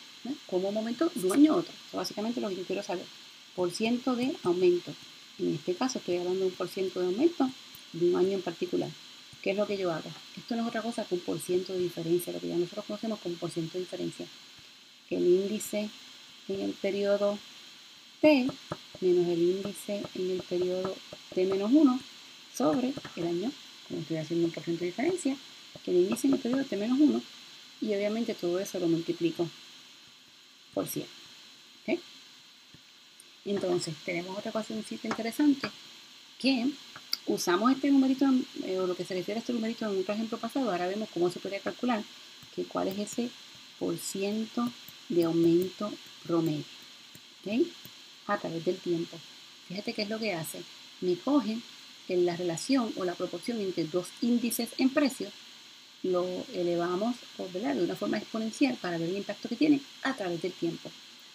¿Cómo aumento de un año a otro? Eso básicamente lo que yo quiero saber. Por ciento de aumento. En este caso estoy hablando de un por ciento de aumento de un año en particular. ¿Qué es lo que yo hago? Esto no es otra cosa que un por ciento de diferencia, lo que ya nosotros conocemos como por ciento de diferencia. El índice en el periodo T menos el índice en el periodo T-1 sobre el año, como estoy haciendo un por ciento de diferencia, que el índice en el periodo T-1 y obviamente todo eso lo multiplico por 100. ¿Okay? Entonces tenemos otra ecuacióncita interesante que usamos este numerito, o lo que se refiere a este numerito en otro ejemplo pasado. Ahora vemos cómo se podría calcular que cuál es ese por ciento de aumento promedio. ¿Okay? A través del tiempo. Fíjate qué es lo que hace. Me coge en la relación o la proporción entre dos índices en precio, lo elevamos ¿verdad? De una forma exponencial para ver el impacto que tiene a través del tiempo.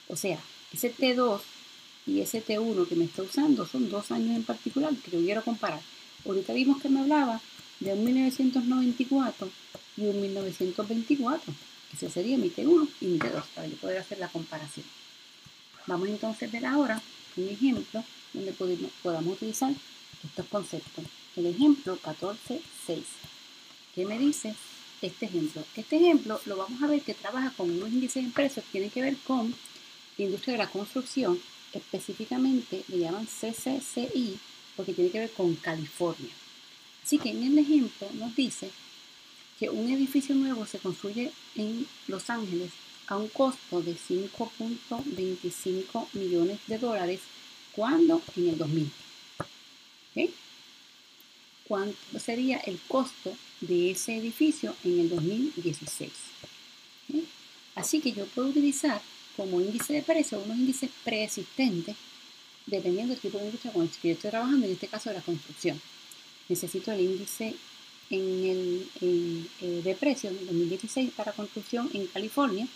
O sea, ese T2 y ese T1 que me está usando son 2 años en particular que yo quiero comparar. Ahorita vimos que me hablaba de un 1994 y un 1924. Ese sería mi T1 y mi T2 para yo poder hacer la comparación. Vamos entonces a ver ahora un ejemplo donde podamos utilizar estos conceptos. El ejemplo 14.6, que me dice este ejemplo. Este ejemplo lo vamos a ver que trabaja con unos índices de precios que tienen que ver con la industria de la construcción, específicamente le llaman CCCI porque tiene que ver con California. Así que en el ejemplo nos dice que un edificio nuevo se construye en Los Ángeles a un costo de 5.25 millones de dólares cuando en el 2000. ¿Okay? ¿Cuánto sería el costo de ese edificio en el 2016? ¿Okay? Así que yo puedo utilizar como índice de precio unos índices preexistentes dependiendo del tipo de industria con el que yo estoy trabajando, en este caso de la construcción. Necesito el índice de precio en el 2016 para construcción en California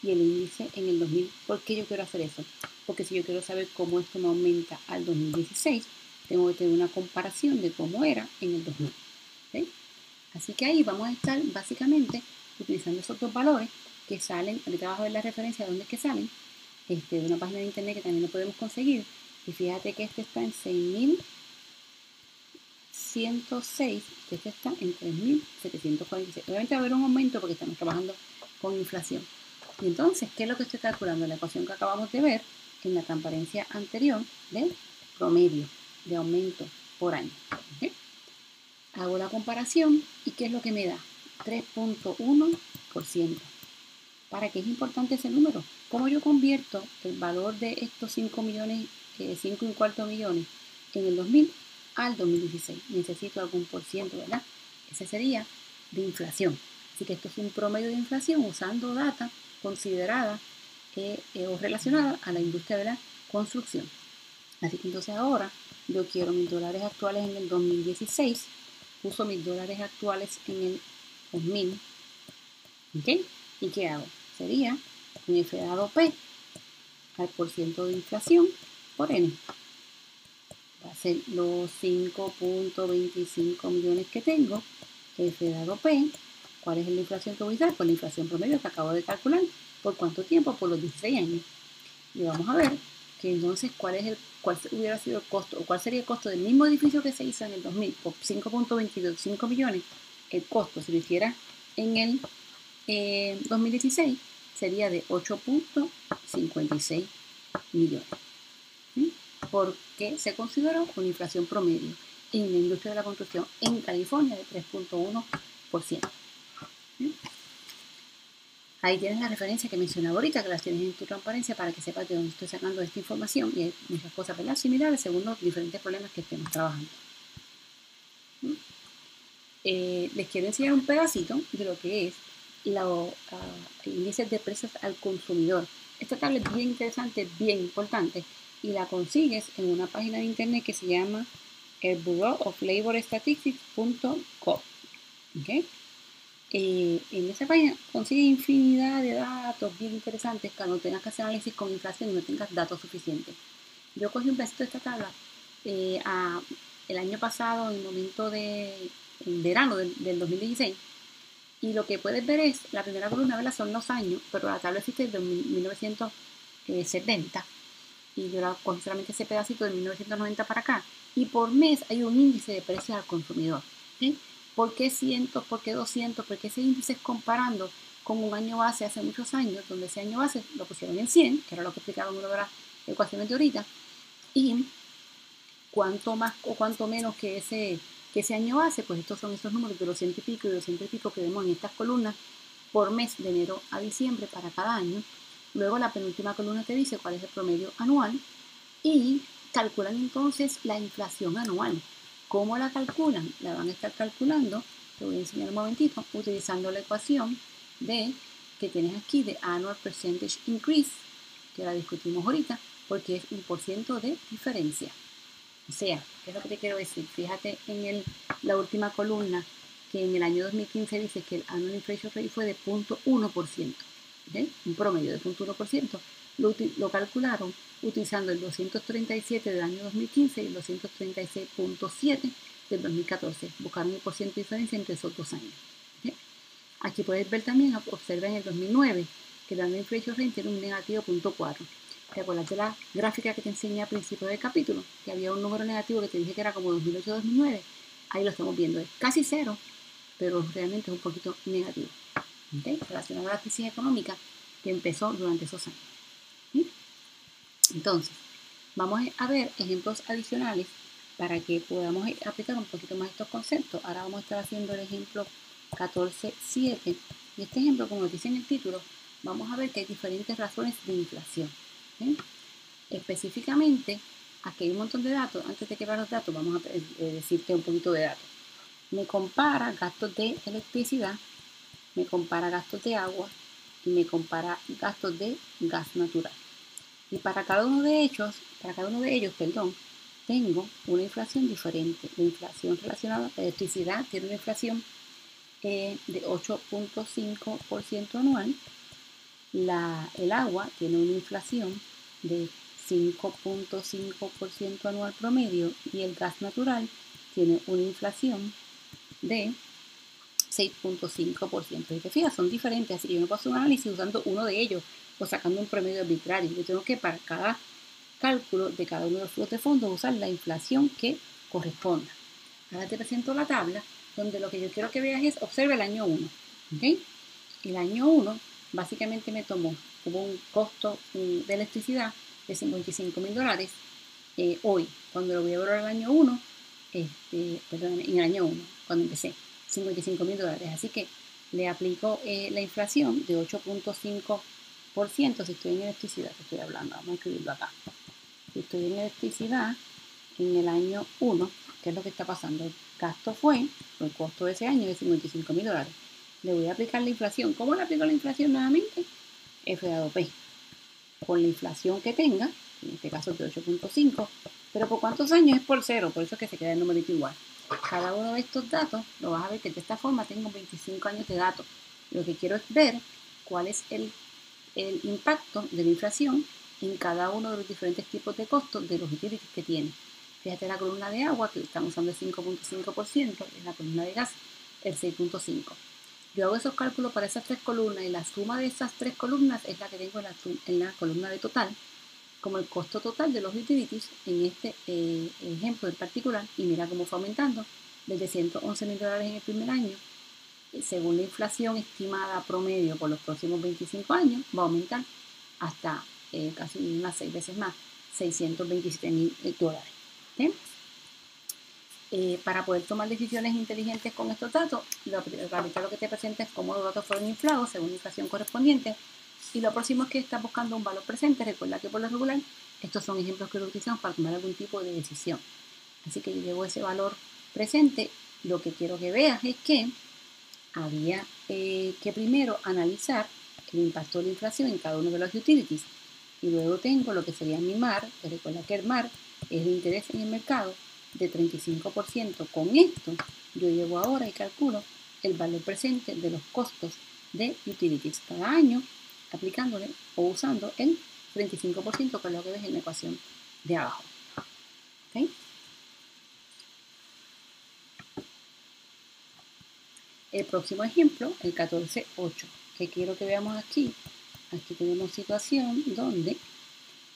y el índice en el 2000. ¿Por qué yo quiero hacer eso? Porque si yo quiero saber cómo esto me aumenta al 2016, tengo que tener una comparación de cómo era en el 2000. ¿Okay? Así que ahí vamos a estar básicamente utilizando esos dos valores que salen, ahorita vas a ver la referencia de dónde es que salen, de una página de internet que también lo podemos conseguir. Y fíjate que este está en 6.106, que este está en 3.746. Obviamente va a haber un aumento porque estamos trabajando con inflación. Y entonces, ¿qué es lo que estoy calculando? La ecuación que acabamos de ver en la transparencia anterior de promedio de aumento por año. ¿Okay? Hago la comparación y ¿qué es lo que me da? 3.1%. ¿Para qué es importante ese número? ¿Cómo yo convierto el valor de estos 5 millones, 5,25 millones en el 2000 al 2016? Necesito algún por ciento, ¿verdad? Ese sería de inflación. Así que esto es un promedio de inflación usando data considerada o relacionada a la industria de la construcción. Así que entonces ahora yo quiero mis dólares actuales en el 2016, uso mis dólares actuales en el 2000, ¿ok? ¿Y qué hago? Sería un F dado P al porciento de inflación por N. Va a ser los 5.25 millones que tengo, F dado P. ¿Cuál es la inflación que voy a usar? Pues la inflación promedio que acabo de calcular. ¿Por cuánto tiempo? Por los 16 años. Y vamos a ver que entonces cuál hubiera sido el costo, o cuál sería el costo del mismo edificio que se hizo en el 2000 por 5.25 millones. El costo, si lo hiciera en el 2016, sería de 8.56 millones. ¿Sí? Porque se consideró una inflación promedio en la industria de la construcción en California de 3.1%. ¿Sí? Ahí tienes la referencia que mencionaba ahorita, que las tienes en tu transparencia para que sepas de dónde estoy sacando esta información. Y hay muchas cosas, ¿verdad?, similares según los diferentes problemas que estemos trabajando. Les quiero enseñar un pedacito de lo que es los índices de precios al consumidor. Esta tabla es bien interesante, bien importante, y la consigues en una página de internet que se llama el Bureau of Labor Statistics.gov. ¿Okay? En esa página consigues infinidad de datos bien interesantes cuando tengas que hacer análisis con inflación y no tengas datos suficientes. Yo cogí un pedacito de esta tabla el año pasado, en el momento en verano del 2016, y lo que puedes ver es, la primera columna, ¿verdad?, son los años, pero la tabla existe desde 1970, y yo la cogí solamente ese pedacito de 1990 para acá, y por mes hay un índice de precios al consumidor. ¿Sí? ¿Por qué 100? ¿Por qué 200? Porque ese índice es comparando con un año base hace muchos años, donde ese año base lo pusieron en 100, que era lo que explicaba en una de las ecuaciones de ahorita, y cuánto más o cuánto menos que ese año base, pues estos son esos números de los 100 y pico y 200 y pico que vemos en estas columnas por mes de enero a diciembre para cada año. Luego la penúltima columna te dice cuál es el promedio anual y calculan entonces la inflación anual. ¿Cómo la calculan? La van a estar calculando, te voy a enseñar un momentito, utilizando la ecuación que tienes aquí de Annual Percentage Increase, que la discutimos ahorita, porque es un % de diferencia. O sea, ¿qué es lo que te quiero decir? Fíjate en la última columna que en el año 2015 dice que el Annual Inflation Rate fue de 0.1%, ¿okay? Un promedio de 0.1%. Lo calcularon utilizando el 237 del año 2015 y el 236.7 del 2014. Buscaron el % de diferencia entre esos dos años. ¿Okay? Aquí puedes ver también, observa en el 2009, que el Annual Inflation Rate tiene un negativo 0.4. ¿Te acuerdas de la gráfica que te enseñé al principio del capítulo? Que había un número negativo que te dije que era como 2008-2009. Ahí lo estamos viendo, es casi cero. pero realmente es un poquito negativo, ¿okay? Relacionado a la crisis económica que empezó durante esos años. ¿Sí? Entonces, vamos a ver ejemplos adicionales para que podamos aplicar un poquito más estos conceptos. Ahora vamos a estar haciendo el ejemplo 14.7. Y este ejemplo, como dice en el título, vamos a ver que hay diferentes razones de inflación. ¿Sí? Específicamente, aquí hay un montón de datos. Antes de que vean los datos, vamos a decirte un poquito de datos. Me compara gastos de electricidad, me compara gastos de agua y me compara gastos de gas natural. Y para cada uno de ellos, tengo una inflación diferente. La inflación relacionada a la electricidad tiene una inflación de 8.5% anual. El agua tiene una inflación de 5.5% anual promedio y el gas natural tiene una inflación de 6.5%. Si te fijas, son diferentes, así que yo no puedo hacer un análisis usando uno de ellos o sacando un promedio arbitrario. Yo tengo que para cada cálculo de cada uno de los flujos de fondos usar la inflación que corresponda. Ahora te presento la tabla donde lo que yo quiero que veas es, observa el año 1. ¿Okay? El año 1 básicamente hubo un costo de electricidad de $55,000 hoy. Cuando lo voy a ver al año 1, en el año 1, cuando empecé, $55,000. Así que le aplico la inflación de 8.5%. Si estoy en electricidad, que estoy hablando, vamos a escribirlo acá. Si estoy en electricidad en el año 1, ¿qué es lo que está pasando? El costo de ese año de $55,000. Le voy a aplicar la inflación. ¿Cómo le aplico la inflación nuevamente? F dado P. Con la inflación que tenga, en este caso es de 8.5, pero ¿por cuántos años? Es por 0, por eso es que se queda el numerito igual. Cada uno de estos datos lo vas a ver que de esta forma tengo 25 años de datos. Lo que quiero es ver cuál es el impacto de la inflación en cada uno de los diferentes tipos de costos de los utilities que tiene. Fíjate la columna de agua, que estamos usando el 5.5%, y la columna de gas, el 6.5%. Yo hago esos cálculos para esas tres columnas y la suma de esas tres columnas es la que tengo en la columna de total, como el costo total de los utilities en este ejemplo en particular. Y mira cómo fue aumentando desde $111,000 en el primer año. Según la inflación estimada promedio por los próximos 25 años, va a aumentar hasta casi unas 6 veces más, $627,000. ¿Okay? Para poder tomar decisiones inteligentes con estos datos, lo que te presenta es cómo los datos fueron inflados según la inflación correspondiente. Y lo próximo es que estás buscando un valor presente. Recuerda que por lo regular, estos son ejemplos que lo utilizamos para tomar algún tipo de decisión. Así que yo llevo ese valor presente. Lo que quiero que veas es que había que primero analizar el impacto de la inflación en cada uno de los utilities. Y luego tengo lo que sería mi MAR, que recuerda que el MAR es el interés en el mercado de 35%. Con esto yo llevo ahora y calculo el valor presente de los costos de utilities cada año, aplicándole o usando el 35%, que es lo que ves en la ecuación de abajo. ¿Okay? El próximo ejemplo, el 14.8, que quiero que veamos aquí. Aquí tenemos situación donde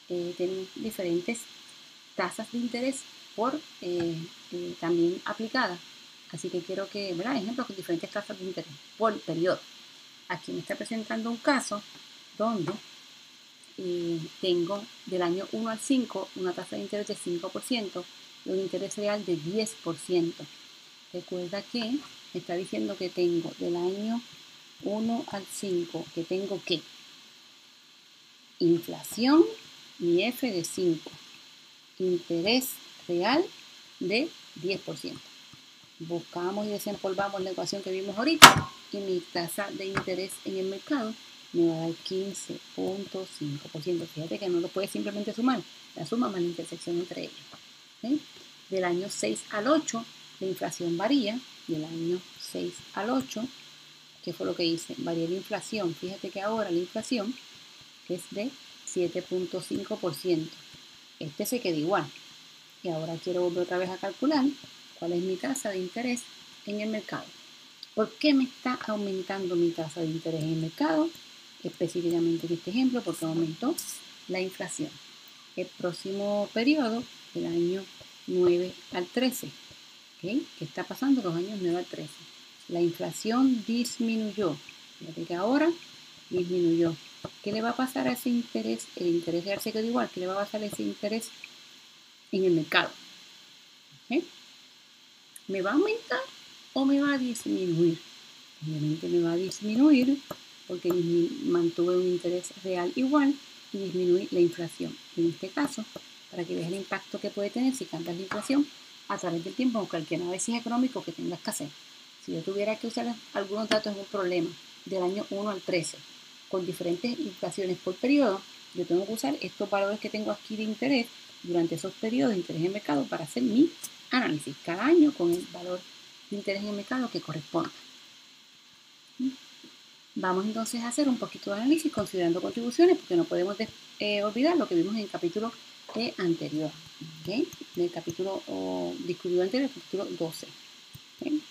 tenemos diferentes tasas de interés también aplicadas. Así que quiero que, ¿verdad? Ejemplos con diferentes tasas de interés por periodo. Aquí me está presentando un caso donde tengo del año 1 al 5 una tasa de interés de 5% y un interés real de 10%. Recuerda que me está diciendo que tengo del año 1 al 5, que tengo que inflación y F de 5, interés real de 10%. Buscamos y desempolvamos la ecuación que vimos ahorita y mi tasa de interés en el mercado me va a dar 15.5%. Fíjate que no lo puedes simplemente sumar, la suma más la intersección entre ellos. ¿Okay? Del año 6 al 8 la inflación varía, del año 6 al 8, ¿qué fue lo que hice? Varié la inflación. Fíjate que ahora la inflación es de 7.5%. Este se queda igual. Y ahora quiero volver otra vez a calcular cuál es mi tasa de interés en el mercado. ¿Por qué me está aumentando mi tasa de interés en el mercado? Específicamente en este ejemplo, porque aumentó la inflación. El próximo periodo, el año 9 al 13. ¿Okay? ¿Qué está pasando los años 9 al 13? la inflación disminuyó. Fíjate que ahora disminuyó. ¿Qué le va a pasar a ese interés? El interés real se quedó igual. ¿Qué le va a pasar a ese interés en el mercado? ¿Okay? ¿Me va a aumentar o me va a disminuir? Obviamente me va a disminuir porque mantuve un interés real igual y disminuí la inflación. En este caso, para que veas el impacto que puede tener si cambias la inflación a través del tiempo en cualquier análisis económico que tengas que hacer. Si yo tuviera que usar algunos datos en un problema del año 1 al 13 con diferentes inflaciones por periodo, yo tengo que usar estos valores que tengo aquí de interés durante esos periodos de interés en el mercado para hacer mi análisis cada año con el valor de interés en el mercado que corresponda. Vamos entonces a hacer un poquito de análisis considerando contribuciones porque no podemos olvidar lo que vimos en el capítulo anterior, ¿okay? Del capítulo discutido anterior, el capítulo 12. ¿Okay?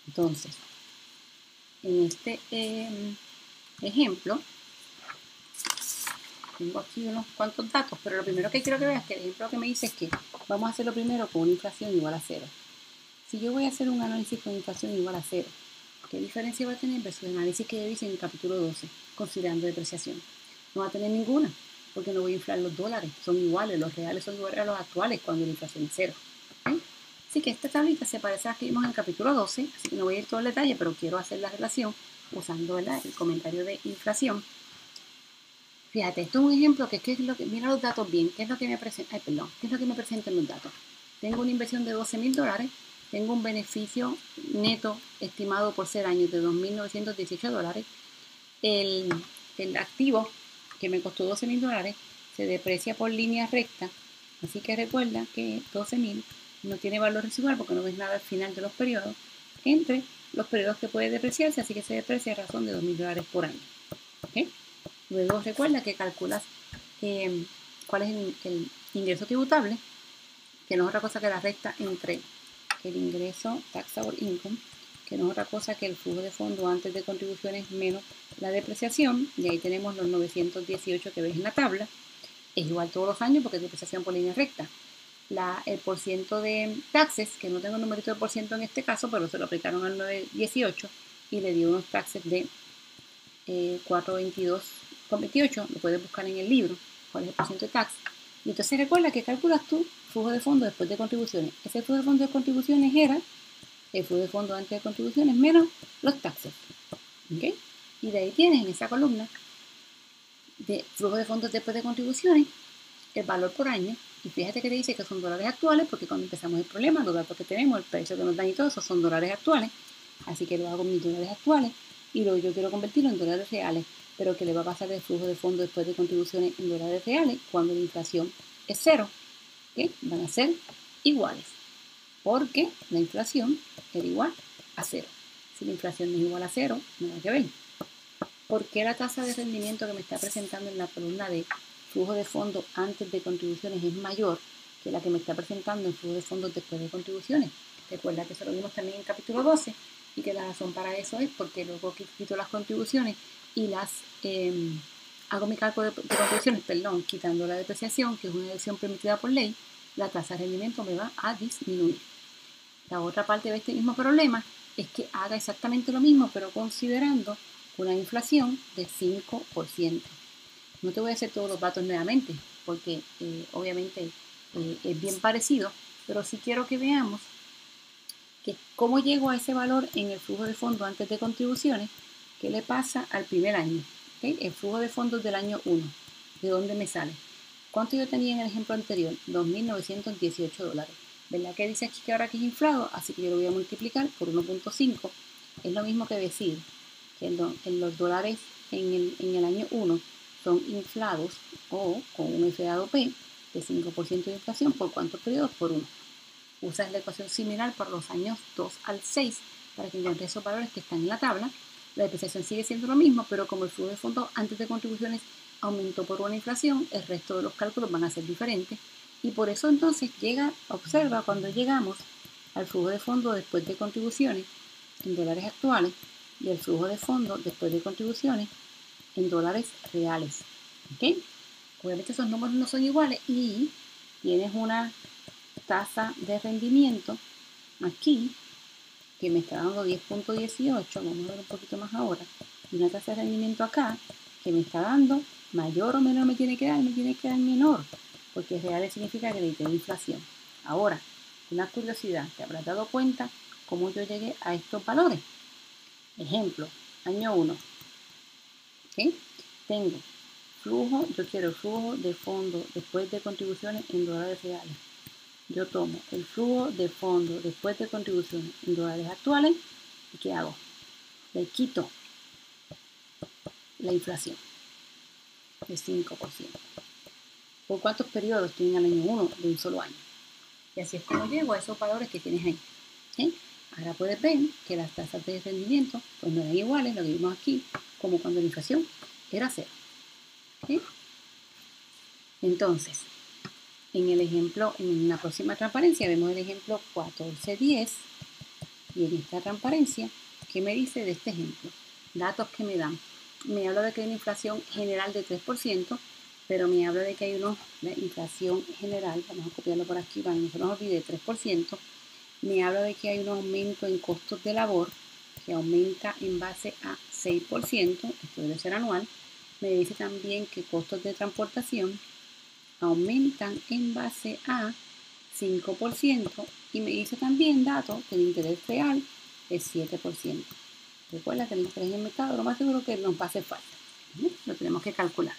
Entonces, en este ejemplo, tengo aquí unos cuantos datos, pero lo primero que quiero que veas es que el ejemplo que me dice es que vamos a hacerlo primero con una inflación igual a 0. Si yo voy a hacer un análisis con inflación igual a 0, ¿qué diferencia va a tener versus el análisis que dice en el capítulo 12, considerando depreciación? No va a tener ninguna, porque no voy a inflar los dólares, son iguales, los reales son iguales a los actuales cuando la inflación es 0. ¿Okay? Así que esta tablita se parece a la que vimos en el capítulo 12, así que no voy a ir todo el detalle, pero quiero hacer la relación usando, ¿verdad?, el comentario de inflación. Fíjate, esto es un ejemplo que es lo que, mira los datos bien, ¿qué es lo que me presenta? ¿Qué es lo que me presentan los datos? Tengo una inversión de $12,000, tengo un beneficio neto estimado por ser años de $2,918. El activo que me costó $12,000 se deprecia por línea recta, así que recuerda que 12,000 no tiene valor residual porque no ves nada al final de los periodos, entre los periodos que puede depreciarse, así que se deprecia a razón de $2,000 por año. ¿Okay? Luego recuerda que calculas cuál es el ingreso tributable, que no es otra cosa que la recta entre el ingreso taxable income, que no es otra cosa que el flujo de fondo antes de contribuciones menos la depreciación, y ahí tenemos los 918 que ves en la tabla. Es igual todos los años porque es depreciación por línea recta. El porciento de taxes, que no tengo el numerito de por ciento en este caso, pero se lo aplicaron al 918 y le dio unos taxes de 422,28, lo puedes buscar en el libro, cuál es el porciento de tax. Y entonces recuerda que calculas tu flujo de fondo después de contribuciones. Ese flujo de fondo de contribuciones era el flujo de fondo antes de contribuciones menos los taxes. ¿Okay? Y de ahí tienes en esa columna de flujo de fondos después de contribuciones el valor por año. Y fíjate que te dice que son dólares actuales porque cuando empezamos el problema, los datos que tenemos, el precio que nos dan y todo eso son dólares actuales. Así que lo hago en mis dólares actuales y luego yo quiero convertirlo en dólares reales. Pero ¿qué le va a pasar el flujo de fondo después de contribuciones en dólares reales cuando la inflación es 0? ¿Okay? Van a ser iguales porque la inflación era igual a 0. Si la inflación no es igual a 0, nada que ver. ¿Por qué la tasa de rendimiento que me está presentando en la columna de flujo de fondo antes de contribuciones es mayor que la que me está presentando en flujo de fondos después de contribuciones? Recuerda que eso lo vimos también en el capítulo 12 y que la razón para eso es porque luego que quito las contribuciones y hago mi cálculo de contribuciones, quitando la depreciación, que es una deducción permitida por ley, la tasa de rendimiento me va a disminuir. La otra parte de este mismo problema es que haga exactamente lo mismo, pero considerando una inflación de 5%. No te voy a hacer todos los datos nuevamente, porque obviamente es bien parecido, pero sí quiero que veamos que cómo llego a ese valor en el flujo de fondos antes de contribuciones, qué le pasa al primer año. ¿Okay? El flujo de fondos del año 1, ¿de dónde me sale? ¿Cuánto yo tenía en el ejemplo anterior? $2,918. ¿Verdad que dice aquí que ahora que es inflado? Así que yo lo voy a multiplicar por 1.5. Es lo mismo que decir que en los dólares en el año 1 son inflados o con un F dado P de 5% de inflación. ¿Por cuántos periodos? Por 1. Usas la ecuación similar para los años 2 al 6 para que encuentres esos valores que están en la tabla. La depreciación sigue siendo lo mismo, pero como el flujo de fondo antes de contribuciones aumentó por una inflación, el resto de los cálculos van a ser diferentes. Y por eso entonces observa cuando llegamos al flujo de fondo después de contribuciones en dólares actuales y el flujo de fondo después de contribuciones en dólares reales. ¿Ok? Obviamente esos números no son iguales y tienes una tasa de rendimiento aquí que me está dando 10.18, vamos a ver un poquito más ahora, y una tasa de rendimiento acá que me está dando mayor o menor me tiene que dar menor, porque reales significa que le tengo inflación. Ahora, una curiosidad, te habrás dado cuenta cómo yo llegué a estos valores. Ejemplo, año 1, ¿ok? Tengo flujo, yo quiero el flujo de fondo después de contribuciones en dólares reales. Yo tomo el flujo de fondo después de contribuciones en dólares actuales y ¿qué hago? Le quito la inflación de 5%. ¿Por cuántos periodos tienen al año 1 de un solo año? Y así es como llego a esos valores que tienes ahí. ¿Sí? Ahora puedes ver que las tasas de rendimiento pues no eran iguales, lo que vimos aquí, como cuando la inflación era cero. ¿Sí? Entonces, en el ejemplo, en la próxima transparencia vemos el ejemplo 1410 y en esta transparencia, ¿qué me dice de este ejemplo? Datos que me dan. Me habla de que hay una inflación general de 3%, pero me habla de que hay una inflación general, vamos a copiarlo por aquí para que no se nos olvide, 3%. Me habla de que hay un aumento en costos de labor que aumenta en base a 6%, esto debe ser anual. Me dice también que costos de transportación aumentan en base a 5% y me dice también datos que el interés real es 7%. Recuerda que el interés en el mercado lo más seguro que nos va a hacer falta. Lo tenemos que calcular.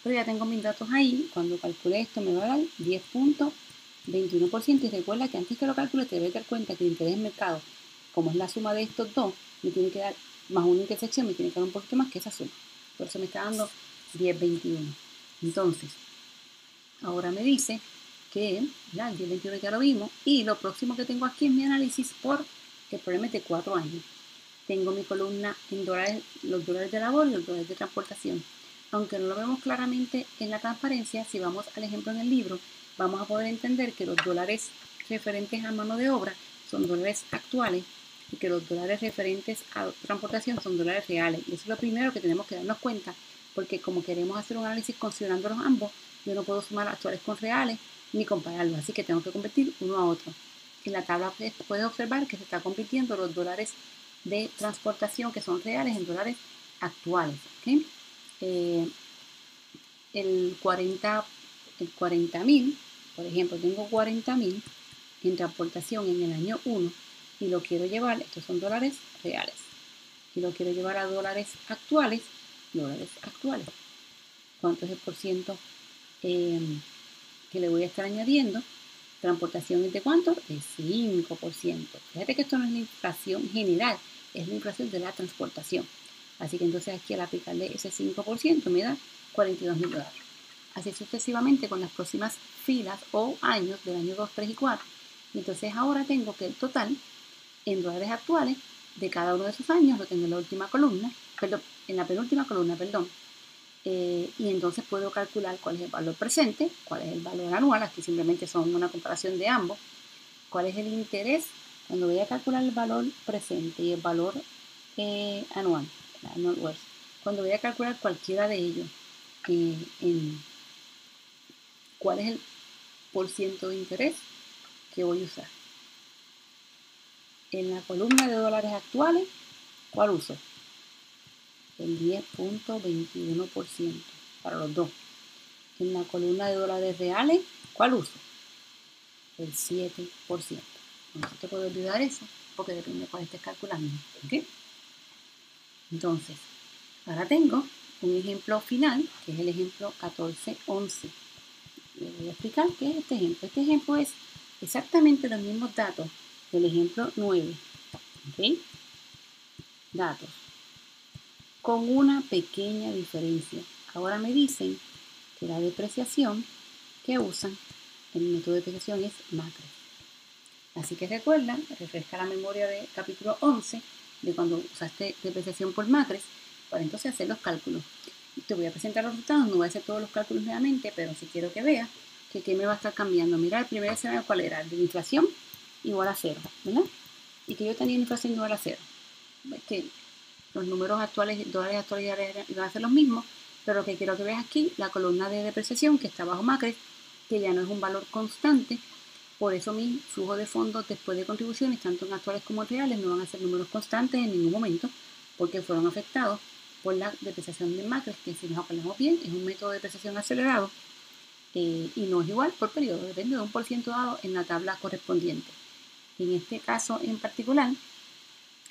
Pero ya tengo mis datos ahí. Cuando calcule esto me va a dar 10.21%. Y recuerda que antes que lo calcule te debes dar cuenta que el interés en el mercado, como es la suma de estos dos, me tiene que dar más una intersección, me tiene que dar un poquito más que esa suma. Por eso me está dando 10.21. Entonces, ahora me dice que ya, el 10.21 ya lo vimos y lo próximo que tengo aquí es mi análisis por el problema es de 4 años. Tengo mi columna en dólares, los dólares de labor y los dólares de transportación. Aunque no lo vemos claramente en la transparencia, si vamos al ejemplo en el libro, vamos a poder entender que los dólares referentes a mano de obra son dólares actuales y que los dólares referentes a transportación son dólares reales. Y eso es lo primero que tenemos que darnos cuenta, porque como queremos hacer un análisis considerándolos ambos, yo no puedo sumar actuales con reales ni compararlos, así que tengo que convertir uno a otro. En la tabla puedes observar que se está convirtiendo los dólares de transportación que son reales en dólares actuales. ¿Okay? El 40.000, por ejemplo, tengo 40.000 en transportación en el año 1 y lo quiero llevar, estos son dólares reales, y lo quiero llevar a dólares actuales. ¿Cuánto es el por ciento que le voy a estar añadiendo? Transportación es de ¿cuánto? De 5%. Fíjate que esto no es la inflación general, es la inflación de la transportación. Así que entonces aquí al aplicarle ese 5% me da $42.000. Así sucesivamente con las próximas filas o años del año 2, 3 y 4. Y entonces ahora tengo que el total en dólares actuales de cada uno de esos años lo tengo en la última columna, en la penúltima columna, y entonces puedo calcular cuál es el valor presente, cuál es el valor anual, aquí simplemente son una comparación de ambos, cuál es el interés, cuando voy a calcular el valor presente y el valor anual, cuando voy a calcular cualquiera de ellos, cuál es el porciento de interés que voy a usar. En la columna de dólares actuales, ¿cuál uso? El 10.21% para los dos. En la columna de dólares reales, ¿cuál uso? El 7%. No te puedo olvidar eso, porque depende de cuál estés calculando. ¿Okay? Entonces, ahora tengo un ejemplo final, que es el ejemplo 1411. Les voy a explicar qué es este ejemplo. Este ejemplo es exactamente los mismos datos del ejemplo 9. ¿Okay? Datos. Con una pequeña diferencia. Ahora me dicen que la depreciación que usan, el método de depreciación es MACRES. Así que recuerda, refresca la memoria del capítulo 11 de cuando usaste depreciación por MACRES para entonces hacer los cálculos. Te voy a presentar los resultados, no voy a hacer todos los cálculos nuevamente, pero sí quiero que veas que qué me va a estar cambiando. Mira, el primer escenario, ¿cuál era? El de inflación igual a 0, ¿verdad? Y que yo tenía inflación igual a 0. Es que los números actuales, dólares actuales van a ser los mismos, pero lo que quiero que veas aquí, la columna de depreciación que está bajo MACRES, que ya no es un valor constante, Por eso mi flujo de fondos después de contribuciones, tanto en actuales como en reales, no van a ser números constantes en ningún momento, porque fueron afectados por la depreciación de macros, que si nos acordamos bien, es un método de depreciación acelerado y no es igual por periodo, depende de un % dado en la tabla correspondiente. En este caso en particular,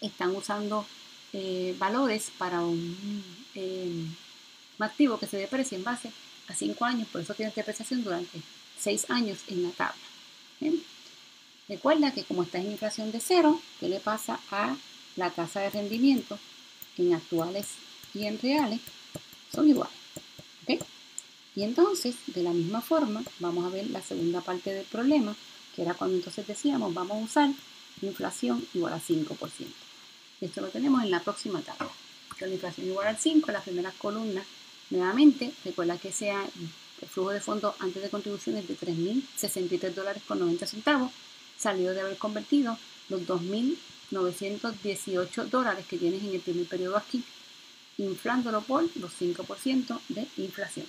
están usando valores para un activo que se deprecia en base a 5 años, por eso tiene depreciación durante 6 años en la tabla. ¿Bien? Recuerda que como está en inflación de cero, ¿qué le pasa a la tasa de rendimiento en actuales y en reales? Son iguales. ¿Okay? Y entonces, de la misma forma, vamos a ver la segunda parte del problema, que era cuando entonces decíamos, vamos a usar inflación igual a 5%. Esto lo tenemos en la próxima tabla. Con la inflación igual al 5, las primeras columnas, nuevamente, recuerda que sea el flujo de fondos antes de contribuciones de $3.063.90, salió de haber convertido los $2.918 que tienes en el primer periodo aquí, inflándolo por los 5% de inflación.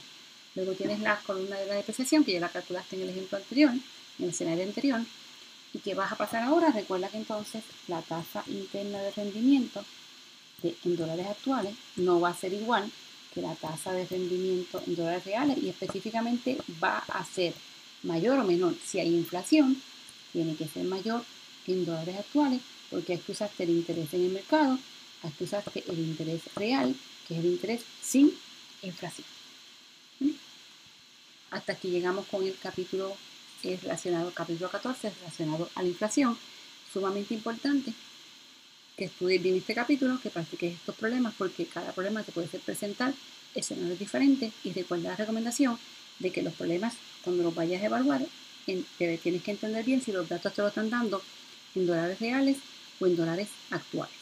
Luego tienes la columna de la depreciación, que ya la calculaste en el ejemplo anterior, en el escenario anterior. ¿Y qué vas a pasar ahora? Recuerda que entonces la tasa interna de rendimiento en dólares actuales no va a ser igual que la tasa de rendimiento en dólares reales y específicamente va a ser mayor o menor. Si hay inflación, tiene que ser mayor en dólares actuales porque aquí usaste el interés en el mercado, aquí usaste el interés real, que es el interés sin inflación. Hasta aquí llegamos con el capítulo capítulo 14, relacionado a la inflación. Sumamente importante que estudies bien este capítulo, que practiques estos problemas, porque cada problema te puede presentar escenarios diferentes. Y recuerda la recomendación de que los problemas, cuando los vayas a evaluar, tienes que entender bien si los datos te lo están dando en dólares reales o en dólares actuales.